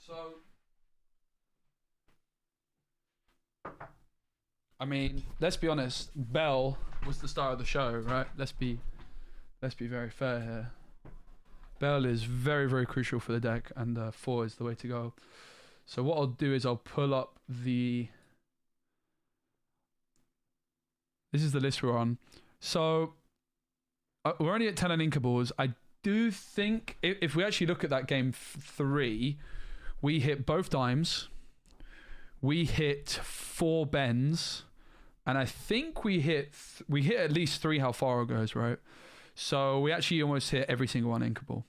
So, I mean, let's be honest. Belle was the star of the show, right? Let's be very fair here. Belle is very, very crucial for the deck, and 4 is the way to go. So what I'll do is I'll pull up the... This is the list we're on. So we're only at 10 uninkables. I do think if we actually look at that game 3, we hit both dimes. We hit 4 bends. And I think we hit at least 3 how far it goes, right? So we actually almost hit every single uninkable.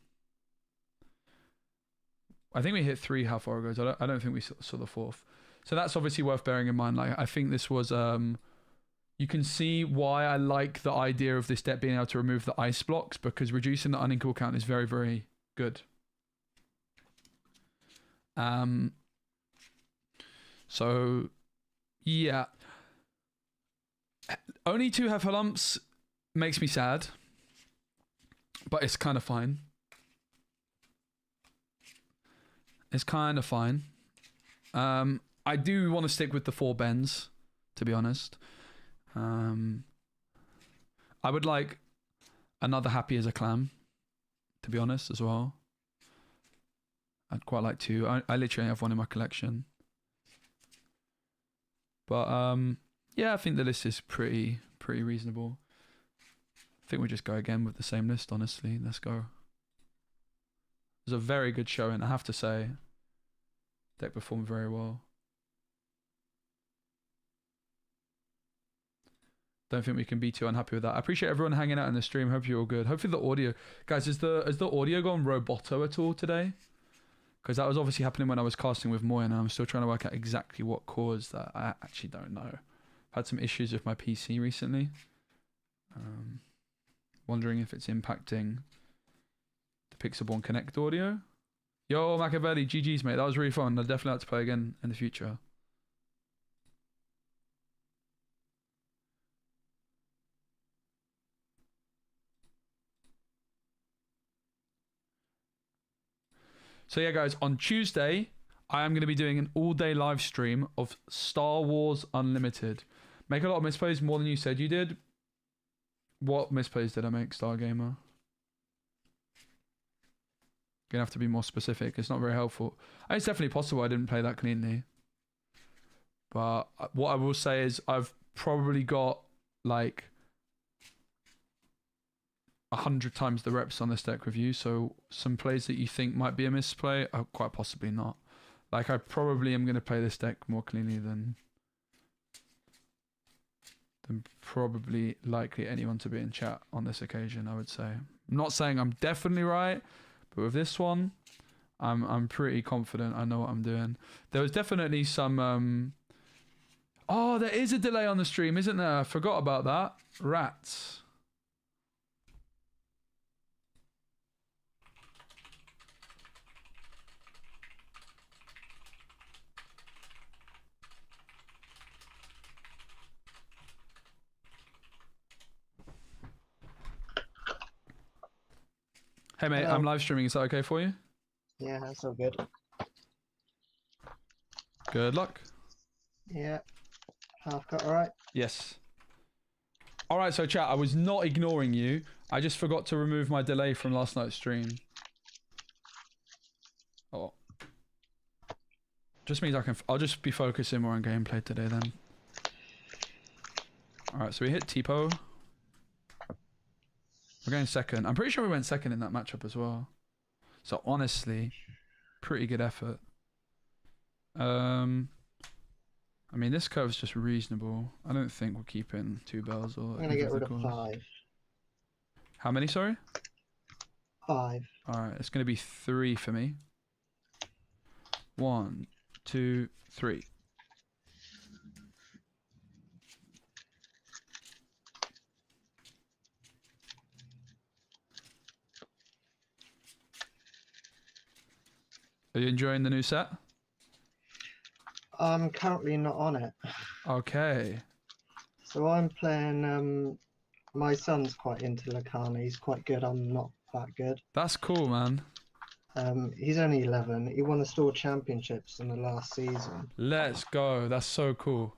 I think we hit 3 how far it goes. I don't think we saw the 4th. So that's obviously worth bearing in mind. Like, I think this was... you can see why I like the idea of this deck being able to remove the ice blocks, because reducing the uninkable count is very, very good. So, yeah. Only 2 have lumps makes me sad, but it's kind of fine. It's kind of fine. I do want to stick with the 4 bends to be honest. I would like another Happy as a Clam, to be honest, as well. I'd quite like two. I literally have one in my collection. But yeah, I think the list is pretty reasonable. I think we just go again with the same list, honestly. Let's go. It was a very good showing, I have to say. Deck performed very well. Don't think we can be too unhappy with that. I appreciate everyone hanging out in the stream. Hope you're all good. Hopefully the audio... Guys, has the audio gone roboto at all today? Because that was obviously happening when I was casting with Moy, and I'm still trying to work out exactly what caused that. I actually don't know. I've had some issues with my PC recently. Wondering if it's impacting the Pixelborn Connect audio. Yo, Machiavelli, GG's, mate. That was really fun. I'd definitely like to play again in the future. So yeah, guys, on Tuesday, I am going to be doing an all-day live stream of Star Wars Unlimited. Make a lot of misplays, more than you said you did. What misplays did I make, Stargamer? Gonna have to be more specific. It's not very helpful. It's definitely possible I didn't play that cleanly. But what I will say is I've probably got like 100 times the reps on this deck with you, so some plays that you think might be a misplay are quite possibly not. Like, I probably am going to play this deck more cleanly than probably likely anyone to be in chat on this occasion, I would say. I'm not saying I'm definitely right, but with this one, I'm pretty confident I know what I'm doing. There was definitely some... Oh, there is a delay on the stream, isn't there? I forgot about that. Rats. Hey mate, Hello. I'm live streaming. Is that okay for you? Yeah, that's all good. Good luck. Yeah. Half cut, alright? Yes. Alright, so chat, I was not ignoring you. I just forgot to remove my delay from last night's stream. Oh. Just means I'll just be focusing more on gameplay today then. Alright, so we hit Tipo. We're going second. I'm pretty sure we went second in that matchup as well. So honestly, pretty good effort. I mean, this curve's just reasonable. I don't think we're keeping 2 bells or... I'm gonna get rid of 5. How many, sorry? 5. Alright, it's gonna be 3 for me. 1, 2, 3. Are you enjoying the new set? I'm currently not on it. Okay. So I'm playing, my son's quite into Lorcana. He's quite good. I'm not that good. That's cool, man. He's only 11. He won the store championships in the last season. Let's go. That's so cool.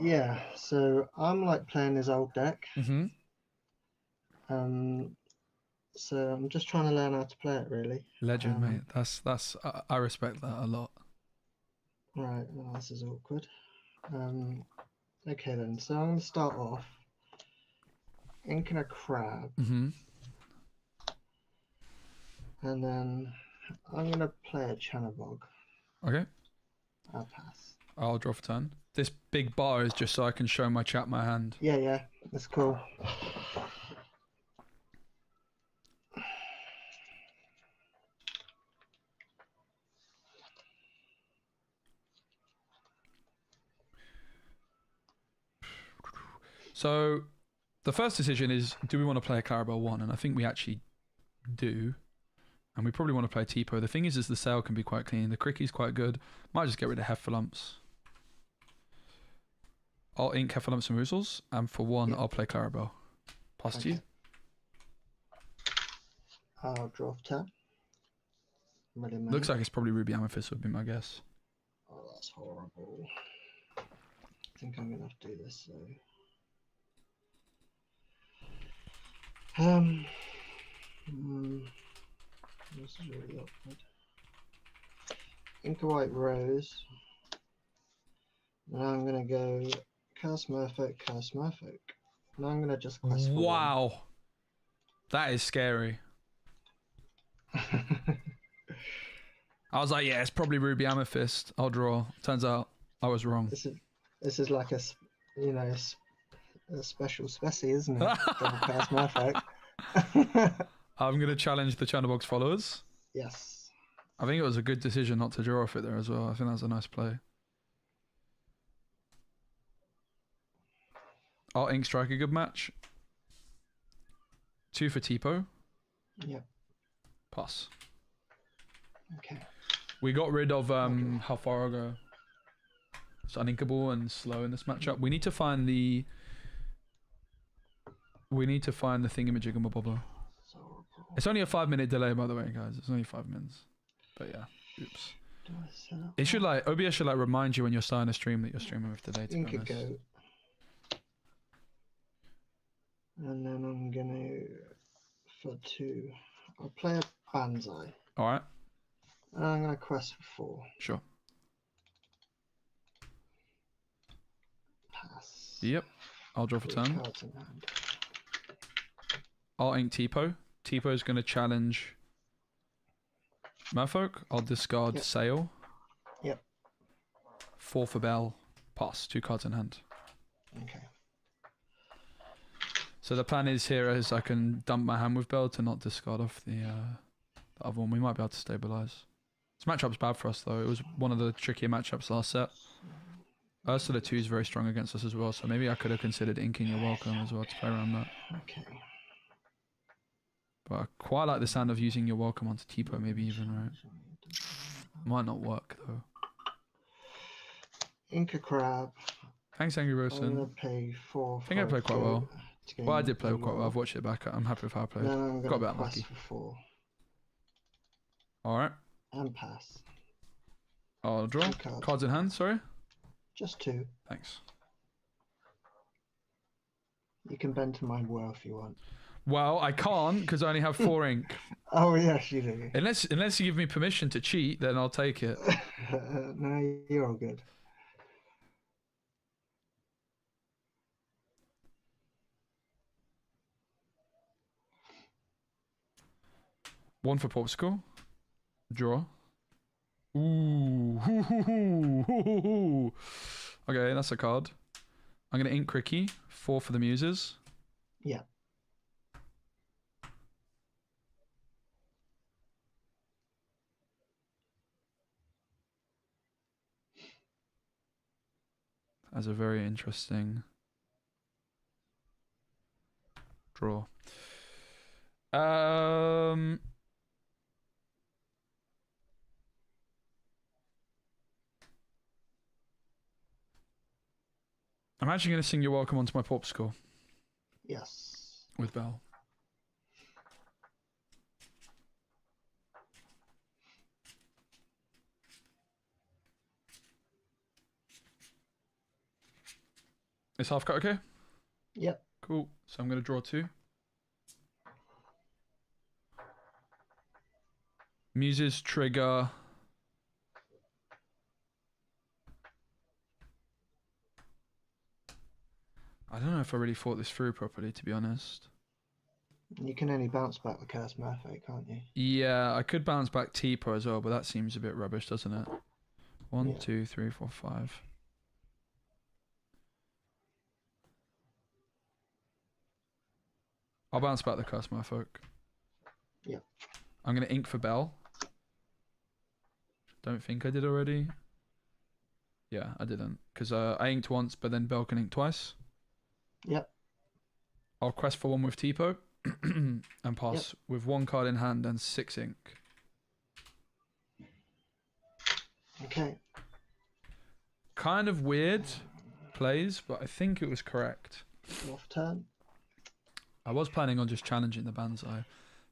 Yeah, so I'm like playing his old deck. Mm-hmm. So I'm just trying to learn how to play it, really. Legend, mate. That's I respect that a lot. Right, well, this is awkward. Okay then, so I'm going to start off inking a crab. Mm-hmm. And then I'm going to play a Chanabog. Okay. I'll pass. I'll draw for turn. This big bar is just so I can show my chat my hand. Yeah, that's cool. So the first decision is, do we want to play a Clarabelle 1? And I think we actually do. And we probably want to play Tipo. The thing is the sail can be quite clean. The Cricky's quite good. Might just get rid of Heffalumps. I'll ink Heffalumps and Woozles. And for 1, I'll play Clarabelle. Pass to you. I'll draw for turn. Ready, mate. Looks like it's probably Ruby Amethyst would be my guess. Oh, that's horrible. think I'm gonna have to do this. So, this is really awkward. Ink a White Rose. Now I'm gonna go Curse Merfolk, Curse Merfolk. Now I'm gonna just quest for Wow. That is scary. I was like, yeah, it's probably Ruby Amethyst. I'll draw. Turns out I was wrong. This is like a special specie, isn't it? Double Curse Merfolk. I'm going to challenge the Channelbox followers. Yes. I think it was a good decision not to draw off it there as well. I think that was a nice play. Art Ink strike a good match. 2 for Tipo. Yep. Pass. Okay. We got rid of how far ago? It's uninkable and slow in this matchup. We need to find the thingamajigamabobbler. It's only a 5-minute delay, by the way, guys. It's only 5 minutes. But yeah, oops. It should OBS should remind you when you're starting a stream that you're streaming with delay. Ink a Goat. And then I'm gonna for 2. I'll play a Banzai. All right. And I'm gonna quest for 4. Sure. Pass. Yep. I'll draw for 3 turn. cards in hand. I'll ink Tipo. Tipo's going to challenge Merfolk. I'll discard Sail. Yep. 4 for Belle. Pass. 2 cards in hand. Okay. So the plan is here is I can dump my hand with Belle to not discard off the other one. We might be able to stabilize. This matchup's bad for us though. It was one of the trickier matchups last set. Ursula 2 is very strong against us as well, so maybe I could have considered inking Your Welcome as well to play around that. Okay. But I quite like the sound of using Your Welcome onto Tipo, maybe even, right? Might not work though. Ink a Crab. Thanks, Angry I'm Roasting. gonna pay 4. I think I played quite well. Well, I did play quite well. I've watched it back. I'm happy with how I played. Then I'm Got gonna about quest lucky. for 4. Alright. And pass. I'll draw. 2 Cards in hand, sorry. Just 2. Thanks. You can bend to my will if you want. Well, I can't because I only have 4 ink. Oh yes, you do. Unless you give me permission to cheat, then I'll take it. No, you're all good. One for Popsicle. Draw. Ooh. Okay, that's a card. I'm going to ink Ricky. 4 for the Muses. Yeah. As a very interesting draw. I'm actually going to sing You're Welcome onto my Popsicle Yes. with Belle. Is half cut okay? Yep. Cool. So I'm going to draw 2. Muses trigger. I don't know if I really thought this through properly, to be honest. You can only bounce back the Curse Merfolk, can't you? Yeah, I could bounce back Tipo as well, but that seems a bit rubbish, doesn't it? 1, 2, 3, 4, 5. I'll bounce back the Curse Merfolk. Yep. I'm going to ink for Belle. Don't think I did already. Yeah, I didn't. Because I inked once, but then Belle can ink twice. Yep. I'll quest for 1 with Tipo. And pass with 1 card in hand and 6 ink. Okay. Kind of weird plays, but I think it was correct. Off turn. I was planning on just challenging the Banzai.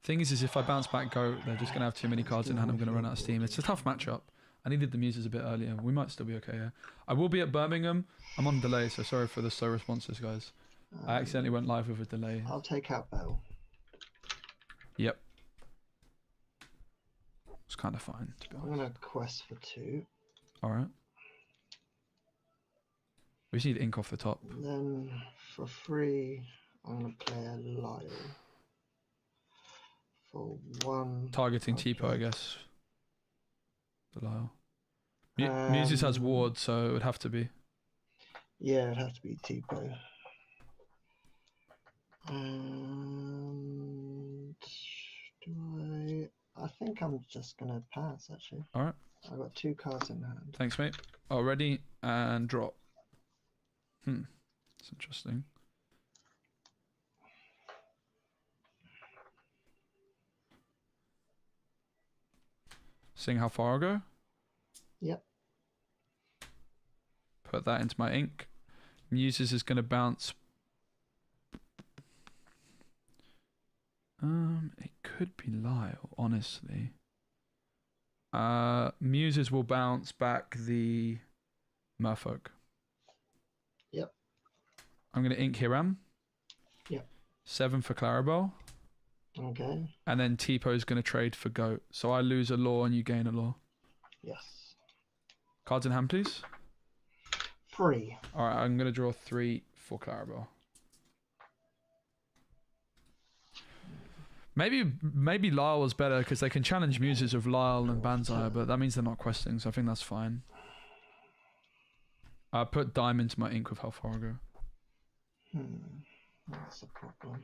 Thing is if I bounce back Goat, they're just going to have too many cards in hand. I'm going to run out of steam. It's a tough matchup. I needed the muses a bit earlier. We might still be okay here. I will be at Birmingham. I'm on delay, so sorry for the slow responses, guys. I accidentally went live with a delay. I'll take out Belle. Yep. It's kind of fine, to be honest. I'm going to quest for 2. Alright. We just need ink off the top. Then for 3, I'm going to play a Lyle. For 1... Targeting Tipo, I guess. The Lyle. Muses has ward, so it would have to be. Yeah, it'd have to be Tipo. And I think I'm just gonna pass actually. Alright. I've got 2 cards in hand. Thanks, mate. Oh, ready and drop. That's interesting. Seeing how far I go? Yep. Put that into my ink. Muses is gonna bounce. It could be Lyle, honestly. Muses will bounce back the Merfolk. Yep. I'm going to ink Hiram. Yep. 7 for Clarabelle. Okay. And then Tipo is going to trade for Goat. So I lose a law and you gain a law. Yes. Cards in hand, please. 3. Alright, I'm going to draw 3 for Clarabelle. Maybe Lyle was better because they can challenge muses with Lyle and Banzai, but that means they're not questing, so I think that's fine. I put dime into my ink with how far I go. That's a problem.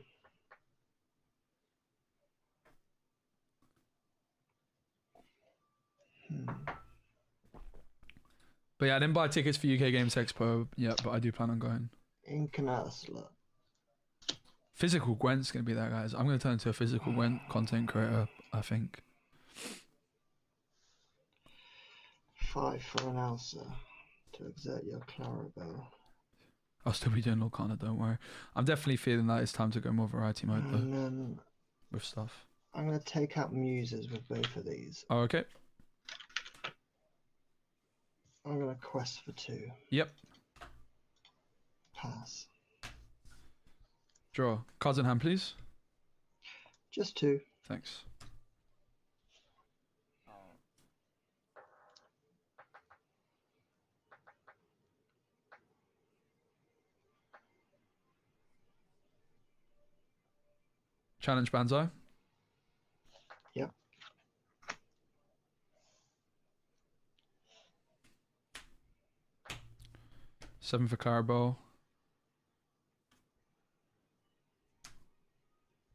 But yeah, I didn't buy tickets for UK Games Expo yet, but I do plan on going. Ink and Ursula. Physical Gwent's going to be there, guys. I'm going to turn into a physical Gwent content creator, I think. 5 for an Elsa to exert your Clarabelle. I'll still be doing Lorcana, don't worry. I'm definitely feeling that it's time to go more variety mode, though, And then with stuff. I'm going to take out muses with both of these. Oh, okay. I'm going to quest for 2. Yep. Pass. Draw. Cards in hand, please. Just 2. Thanks. Challenge Banzai. Yep. Seven for Clarabelle.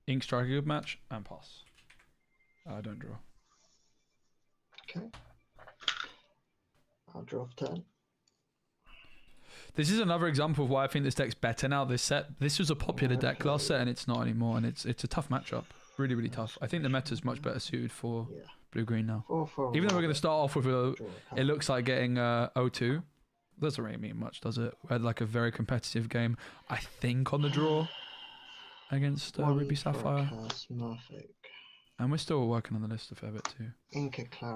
Ink strike a good match and pass. I don't draw. Okay. I'll draw for 10. This is another example of why I think this deck's better now. This was a popular deck last set, and it's not anymore. And it's a tough matchup, really, really tough. I think the meta's much better suited for blue green now. 4 Even though we're going to start off with draw it looks like getting 0-2. Doesn't really mean much, does it? We had like a very competitive game, I think, on the draw against Ruby Sapphire. And we're still working on the list a fair bit too.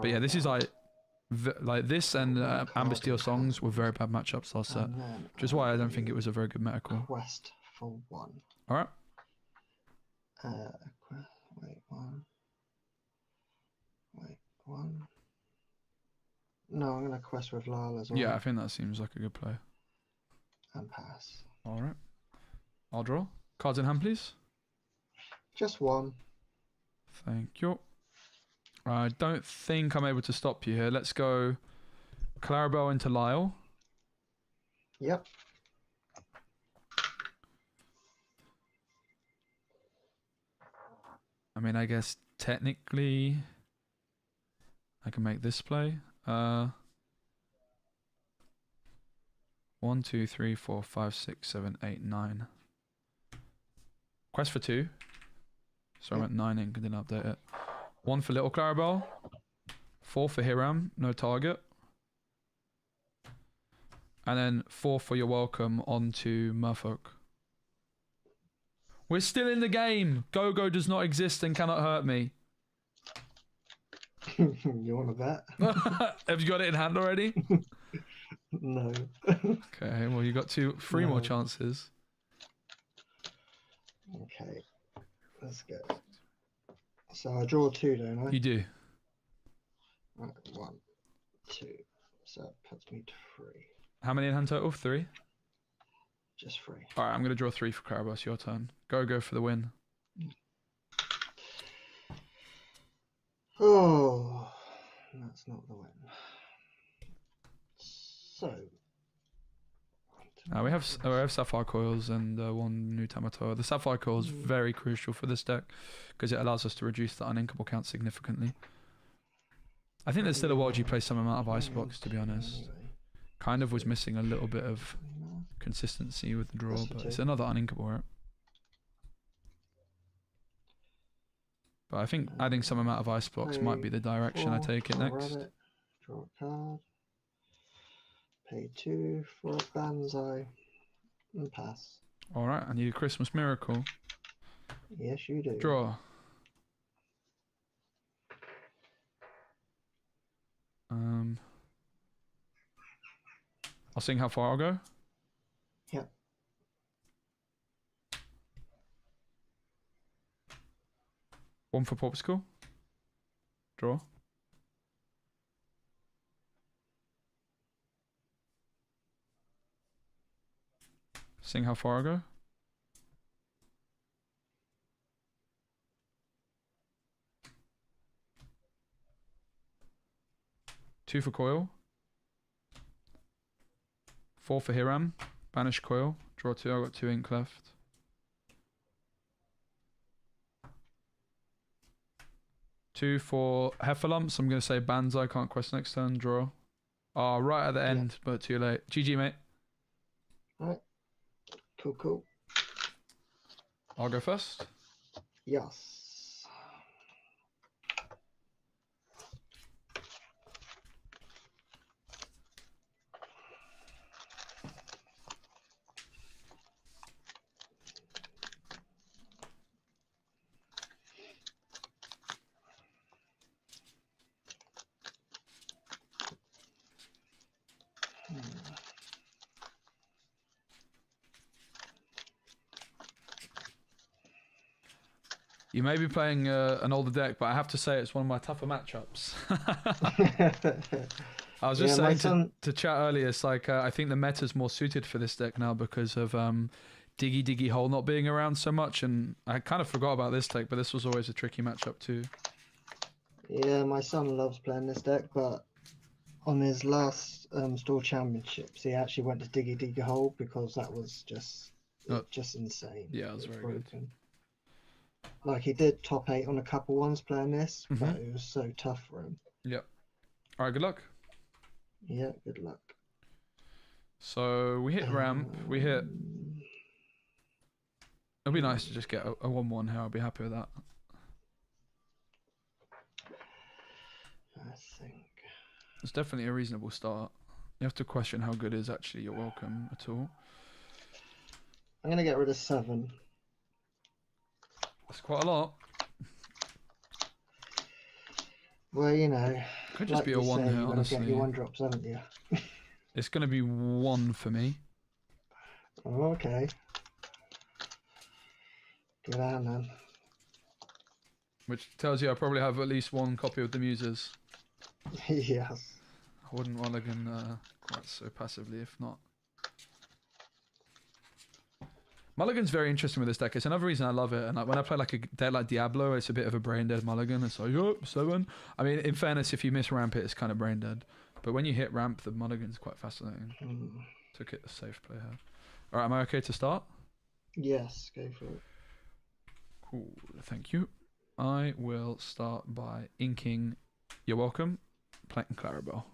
But yeah, this is like this and Amber Steel Songs were very bad matchups last set, which is why I don't think it was a very good meta call. Quest for 1. All right. Wait, 1. Wait, 1. No, I'm gonna quest with Lyle as well. Yeah, I think that seems like a good play. And pass. All right. I'll draw. Cards in hand, please. Just 1. Thank you. I don't think I'm able to stop you here. Let's go Clarabelle into Lyle. Yep. I mean, I guess technically I can make this play. 1, 2, 3, 4, 5, 6, 7, 8, 9. Quest for 2. So I went 9 ink and didn't update it. 1 for Little Clarabelle. 4 for Hiram, no target. And then 4 for You're Welcome onto Merfolk. We're still in the game. Go-Go does not exist and cannot hurt me. You want to bet? Have you got it in hand already? No. Okay, well, you got three more No. chances. Okay, let's go. So I draw 2, don't I? You do. Right, 1, 2. So that puts me to 3. How many in hand total? 3? Just 3. All right, I'm going to draw 3 for Clarabelle. It's your turn. Go for the win. Oh, that's not the win. So. We have Sapphire Coils and 1 new Tamatoa. The Sapphire Coil is very crucial for this deck because it allows us to reduce the uninkable count significantly. I think there's still a world you play some amount of Icebox, to be honest. Kind of was missing a little bit of consistency with the draw, but it's another uninkable, right? But I think adding some amount of Icebox might be the direction I take it next. Draw a card. Pay 2 for a Banzai. And pass. Alright, I need a Christmas Miracle. Yes, you do. Draw. I'll sing how far I'll go. Yep. One for Popsicle. Draw. Sing how far I go. Two for Coil. 4 for Hiram. Banish Coil. Draw 2. I've got 2 ink left. Two for Heffalumps. I'm going to say Banzai. Can't quest next turn. Draw. Right at the end, but too late. GG, mate. Alright. Cool. I'll go first. Yes. You may be playing an older deck, but I have to say it's one of my tougher matchups. I was just saying to chat earlier, it's like I think the meta's more suited for this deck now because of Diggy Hole not being around so much, and I kind of forgot about this deck, but this was always a tricky matchup too. Yeah, my son loves playing this deck, but on his last store championships, he actually went to Diggy Hole because that was just insane. Yeah, it was very broken. Good. Like he did top 8 on a couple ones playing this, but it was so tough for him. Yep. All right, good luck. Yeah, good luck. So we hit ramp. We hit. It'll be nice to just get a 1-1 here. I'll be happy with that. I think it's definitely a reasonable start. You have to question how good is actually You're Welcome at all. I'm gonna get rid of 7. That's quite a lot. Well, you know. Could just be a 1 here, honestly. Get your 1-drops, haven't you? It's going to be 1 for me. Oh, okay. Good on, then. Which tells you I probably have at least 1 copy of the Muses. Yes. I wouldn't mulligan quite so passively if not. Mulligan's very interesting with this deck. It's another reason I love it. And like, when I play like a deck like Diablo, it's a bit of a brain dead mulligan. It's like, oh, 7. I mean, in fairness, if you miss ramp it, it's kind of brain dead. But when you hit ramp, the mulligan's quite fascinating. Took it a safe play here. All right, am I okay to start? Yes, go for it. Cool, thank you. I will start by inking You're Welcome, playing Clarabelle.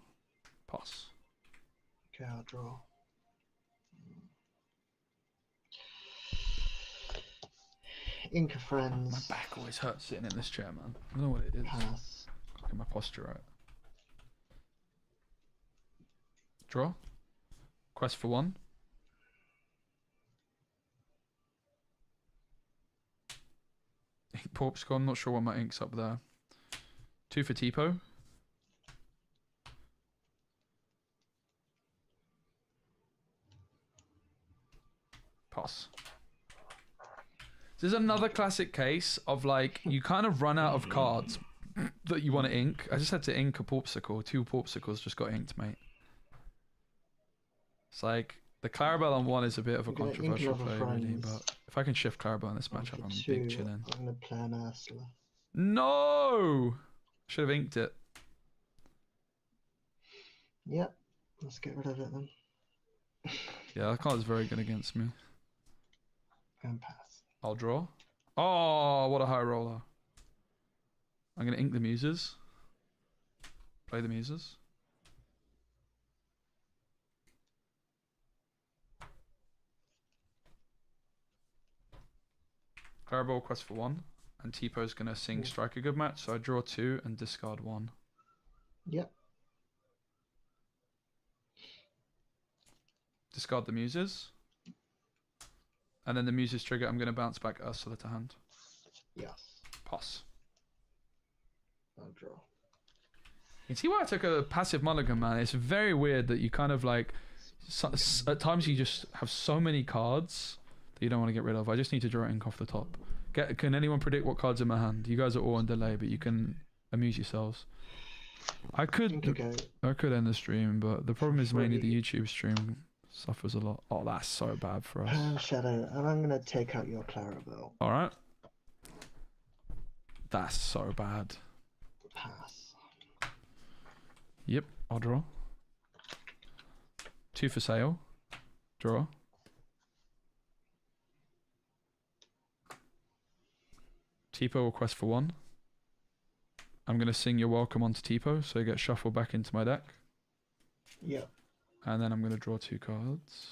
Pass. Okay, I'll draw. Inca Friends. My back always hurts sitting in this chair, man. I don't know what it is. Pass. Get my posture right. Draw. Quest for 1. Ink Porpscon, not sure why my ink's up there. 2 for Tipo. This is another classic case of like you kind of run out of cards that you want to ink. I just had to ink a Porpsicle. 2 Porpsicles just got inked, mate. It's like the Clarabelle on 1 is a bit of a controversial play, really. But if I can shift Clarabelle in this matchup, I'm big chillin'. I'm gonna play an Ursula. No! Should have inked it. Yep. Let's get rid of it then. Yeah, that card's very good against me. And pass. I'll draw. Oh, what a high roller. I'm going to ink the Muses. Play the Muses. Clarabelle quest for 1. And T-Po's going to sing Strike a Good Match. So I draw 2 and discard 1. Yep. Discard the Muses. And then the Muses trigger, I'm going to bounce back Ursula to hand. Yes. Pass. I'll draw. You see why I took a passive mulligan, man? It's very weird that you kind of like... at times you just have so many cards that you don't want to get rid of. I just need to draw ink off the top. Can anyone predict what cards in my hand? You guys are all on delay, but you can amuse yourselves. I could end the stream, but the problem is mainly the YouTube stream suffers a lot. Oh, that's so bad for us. Shadow, and I'm gonna take out your Clarabelle. Alright. That's so bad. Pass. Yep, I'll draw. 2 for sale. Draw. Tipo will quest for 1. I'm going to sing You're Welcome onto Tipo, so it gets shuffled back into my deck. Yep. And then I'm going to draw 2 cards.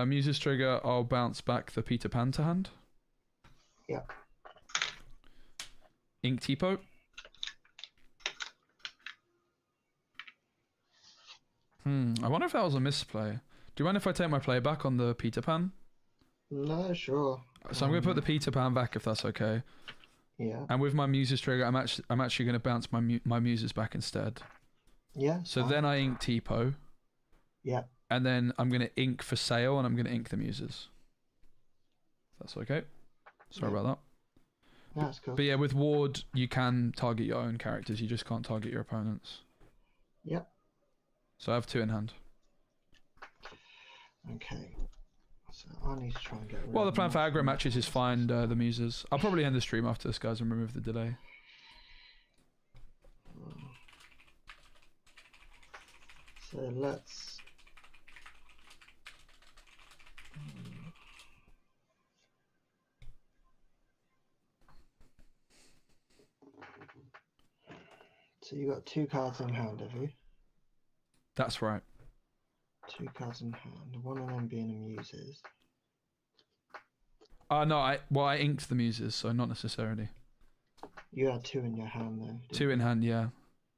Muses trigger, I'll bounce back the Peter Pan to hand. Yeah. Ink Tipo. I wonder if that was a misplay. Do you mind if I take my play back on the Peter Pan? No, sure. So I'm going to put the Peter Pan back if that's okay. Yeah. And with my Muses trigger, I'm actually going to bounce my Muses back instead. Yeah. So then I ink Tipo. Yeah. And then I'm going to ink for sale, and I'm going to ink the Muses. That's okay. Sorry about that. That's cool. But yeah, with Ward, you can target your own characters. You just can't target your opponents. Yep. So I have 2 in hand. Okay. So I need to try and get rid Well, the of plan for my- aggro matches is find the Muses. I'll probably end the stream after this, guys, and remove the delay. So let's... So you got 2 cards in hand, have you? That's right. 2 cards in hand. One of them being a Muses. No, I inked the Muses, so not necessarily. You had 2 in your hand, though. didn't 2 in hand, yeah.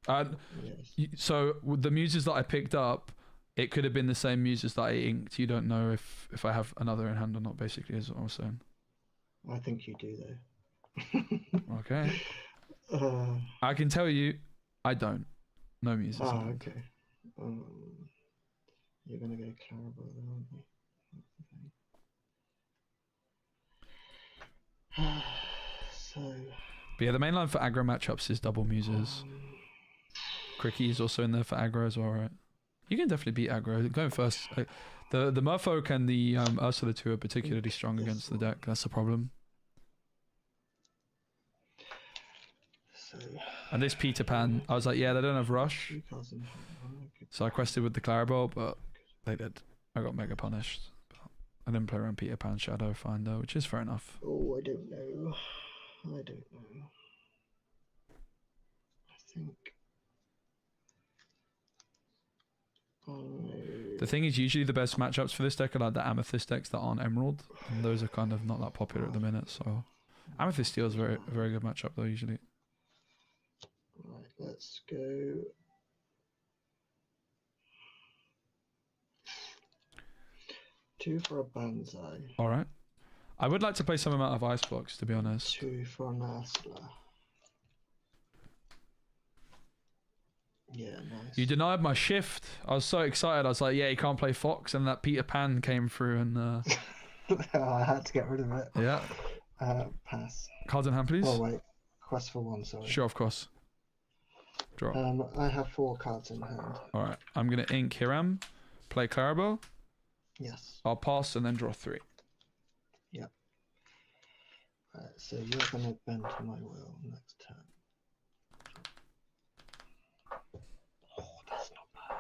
Yes. So with the Muses that I picked up, it could have been the same Muses that I inked. You don't know if I have another in hand or not, basically, is what I was saying. I think you do, though. Okay. I can tell you, I don't. No Muses. in hand. Okay. You're going to go Clarabelle, then, aren't you? So... But yeah, the main line for aggro matchups is double Muses. Cricky is also in there for aggro as well, right? You can definitely beat aggro. Going first, the Merfolk and the Ursula 2 are particularly strong against the deck. That's the problem. So... And this Peter Pan, I was like, yeah, they don't have rush. 2 cards in hand. So I quested with the Clarabelle, but they did. I got mega punished. But I didn't play around Peter Pan Shadow Finder, which is fair enough. Oh, I don't know. I don't know. I think... The thing is, usually the best matchups for this deck are like the Amethyst decks that aren't Emerald, and those are kind of not that popular at the minute. So Amethyst Steel is a very good matchup though usually. Right, let's go. 2 for a Banzai. All right. I would like to play some amount of Ice Blocks, to be honest. 2 for an Asla. Yeah, nice. You denied my shift. I was so excited. I was like, yeah, you can't play Fox. And that Peter Pan came through and... I had to get rid of it. yeah. Pass. Cards in hand, please. Oh, wait. Quest for 1, sorry. Sure, of course. Draw. I have 4 cards in hand. All right. I'm going to ink Hiram, play Clarabelle. Yes. I'll pass and then draw 3. Yep. So you're going to bend to my will next turn. Oh, that's not bad.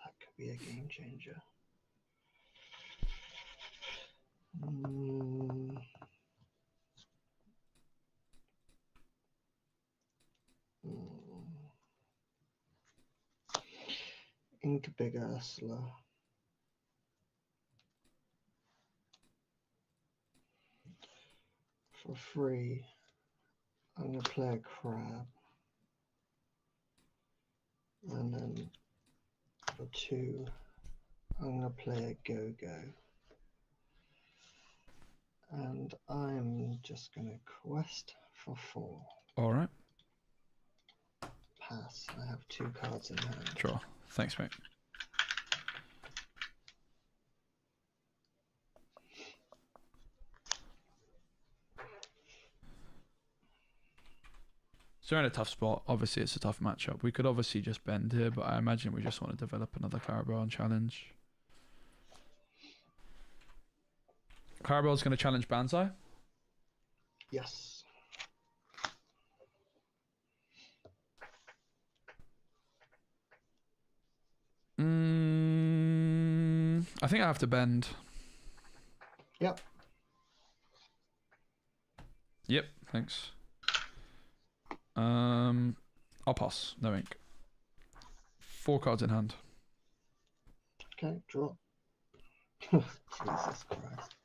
That could be a game changer. Ink Big Ursula. For 3, I'm going to play a crab. And then for 2, I'm going to play a go-go. And I'm just going to quest for 4. All right. Pass. I have 2 cards in hand. Sure. Thanks, mate. So we're in a tough spot. Obviously, it's a tough matchup. We could obviously just bend here, but I imagine we just want to develop another Clarabelle and challenge. Clarabelle's going to challenge Banzai. Yes. I think I have to bend. Yep. Yep, thanks. I'll pass. No ink. 4 cards in hand. Okay, draw. Jesus Christ.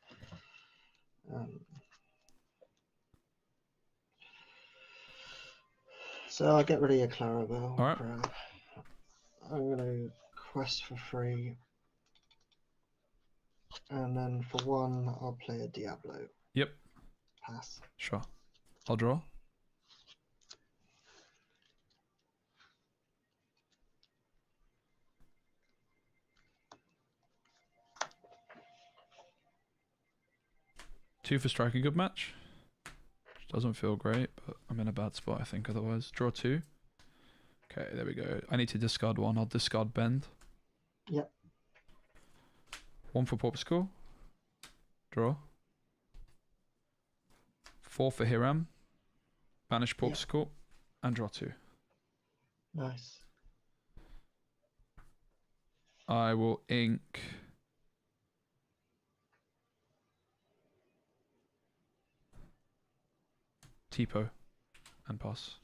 So I'll get rid of your Clarabelle. All right. I'm going to quest for 3. And then for 1, I'll play a Diablo. Yep. Pass. Sure. I'll draw. Two for strike a good match. Doesn't feel great, but I'm in a bad spot, I think, otherwise. Draw 2. Okay, there we go. I need to discard 1. I'll discard Bend. Yep. 1 for Popsicle. Draw. 4 for Hiram. Banish Popsicle. And draw 2. Nice. I will ink... Tipo. And pass.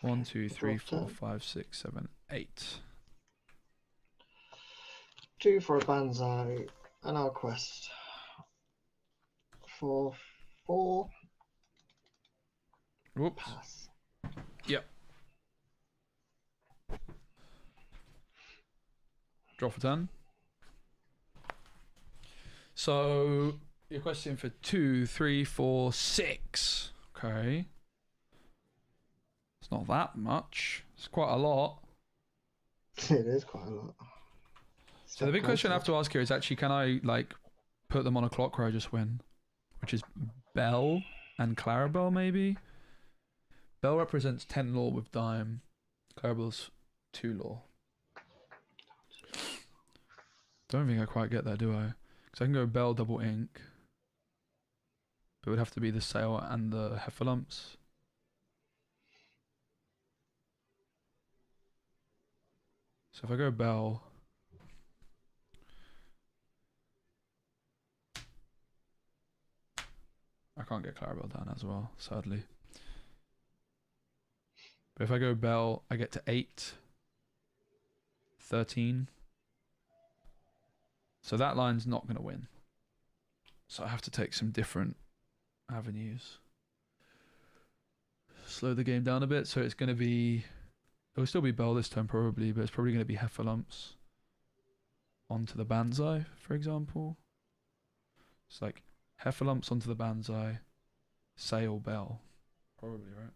1, 2, 3, 4, 5, 6, 7, 8. 2 for a Banzai, and I'll quest for 4. Whoops. Pass. Yep. Draw for turn. So your question for 2, 3, 4, 6. Okay. It's not that much. It's quite a lot. It is quite a lot. So the big question I have to ask here is actually, can I like put them on a clock where I just win? Which is Belle and Clarabelle, maybe? Belle represents 10 lore with dime. Clarabelle's 2 lore. Don't think I quite get that, do I? Because I can go Belle double ink. But it would have to be the sail and the Heffalumps. So if I go Belle... I can't get Clarabelle down as well, sadly. But if I go Belle, I get to 8. 13. So that line's not going to win. So I have to take some different avenues. Slow the game down a bit, so it's going to be... It'll still be Belle this turn probably, but it's probably going to be Heffalumps onto the Banzai, for example. It's like Heffalumps onto the Banzai, Sail Belle. Probably, right?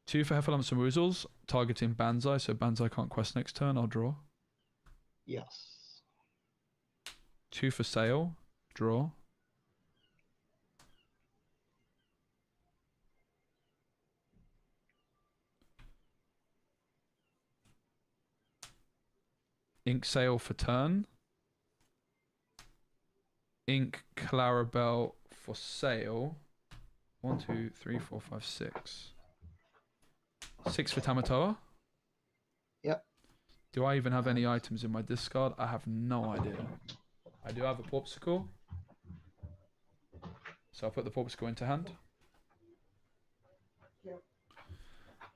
Two for Heffalumps and Woozles, targeting Banzai, so Banzai can't quest next turn. I'll draw. Yes. Two for Sail, draw. Ink Sail for turn. Ink Clarabelle for Sail. 1, 2, 3, 4, 5, 6. 6 for Tamatoa. Yep. Do I even have any items in my discard? I have no idea. I do have a Porpsicle. So I'll put the Porpsicle into hand. Yep.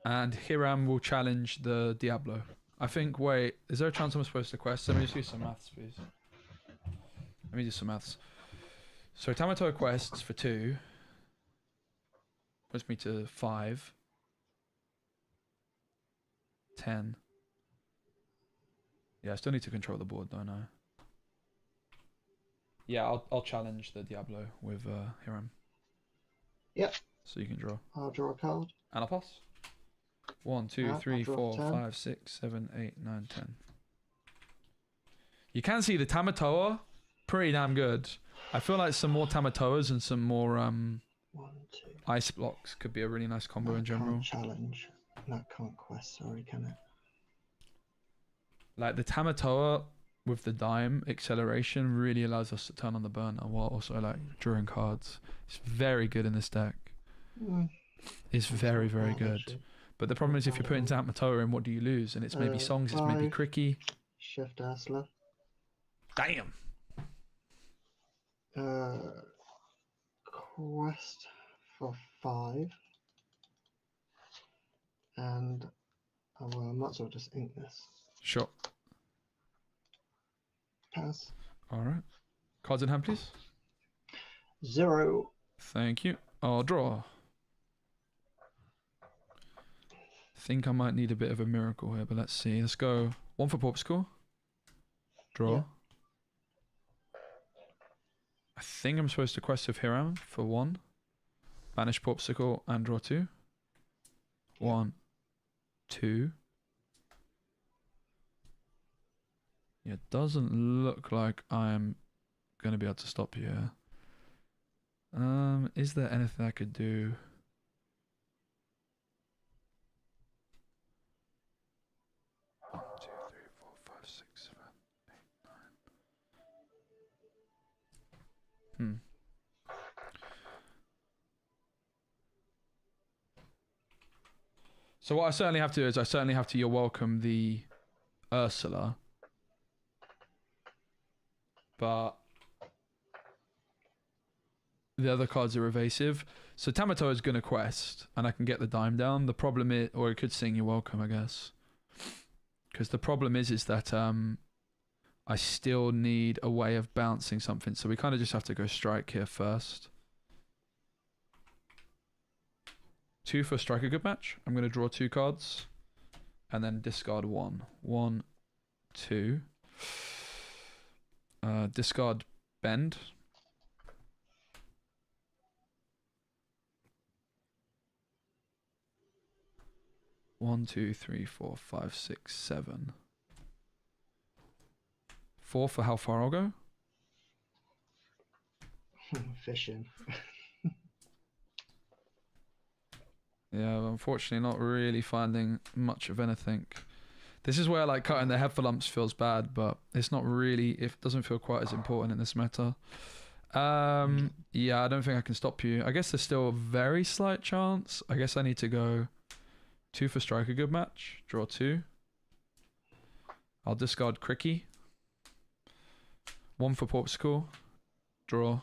And Hiram will challenge the Diablo. I think, wait, is there a chance I'm supposed to quest? Let me just do some maths, please. Let me do some maths. So Tamatoa quests for 2. Puts me to 5. 10. Yeah, I still need to control the board, don't I? Yeah, I'll challenge the Diablo with Hiram. Yep. So you can draw. I'll draw a card. And I'll pass. 1, 2, I'll 3, draw 4, 10. 5, 6, 7, 8, 9, 10. You can see the Tamatoa, pretty damn good. I feel like some more Tamatoas and some more 1, 2. ice blocks could be a really nice combo in general. Can't challenge. That can't quest, sorry, can it? Like the Tamatoa with the dime acceleration really allows us to turn on the burner while also like drawing cards. It's very good in this deck. It's very, very good. But the problem is if you're putting Tamatoa in, what do you lose? And it's maybe songs, it's maybe Cricky. Shift Asla. Damn! Quest for 5. And well, I might as well just ink this. Sure. Pass. Alright. Cards in hand, please. 0. Thank you. I'll draw. Think I might need a bit of a miracle here, but let's see. Let's go 1 for Porpsicle. Draw. Yeah. I think I'm supposed to quest with Hiram for 1. Banish Porpsicle and draw 2. 1, 2. Yeah, it doesn't look like I'm going to be able to stop you here. Is there anything I could do? One, 2, 3, 4, 5, 6, 7, 8, 9. So what I certainly have to do is I certainly have to You're Welcome the Ursula. But the other cards are evasive. So Tamatoa is going to quest and I can get the dime down. The problem is, or it could sing You're Welcome, I guess. Because the problem is that I still need a way of bouncing something. So we kind of just have to go strike here first. 2 for Strike a Good Match. I'm going to draw 2 cards and then discard 1. 1, 2. Discard Bend. One, 2, 3, 4, 5, 6, 7. 4 for how far I'll go. Fishing. Yeah, unfortunately not really finding much of anything. This is where like cutting the Heffalumps feels bad, but it's not really, it doesn't feel quite as important in this meta. Yeah, I don't think I can stop you. I guess there's still a very slight chance. I guess I need to go 2 for Strike a Good Match, draw 2. I'll discard Cricky. 1 for Porpsicle, draw.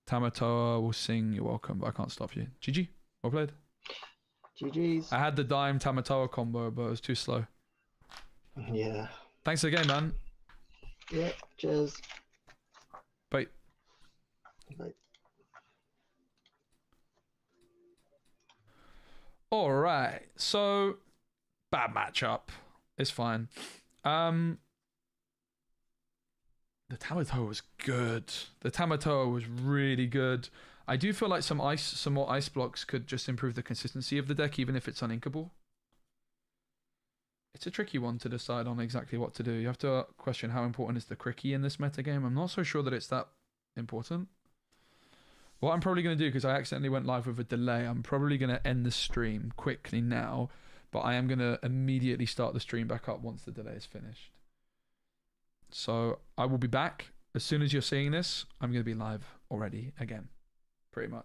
Tamatoa will sing You're Welcome, but I can't stop you. GG. Well played. GG's. I had the dime Tamatoa combo, but it was too slow. Yeah. Thanks again, man. Yeah. Cheers. Bye. Bye. All right. So bad matchup. It's fine. The Tamatoa was good. The Tamatoa was really good. I do feel like some more ice blocks could just improve the consistency of the deck, even if it's uninkable. It's a tricky one to decide on exactly what to do. You have to question how important is the Cricky in this metagame. I'm not so sure that it's that important. What I'm probably going to do, because I accidentally went live with a delay, I'm probably going to end the stream quickly now, but I am going to immediately start the stream back up once the delay is finished. So I will be back. As soon as you're seeing this, I'm going to be live already again, pretty much.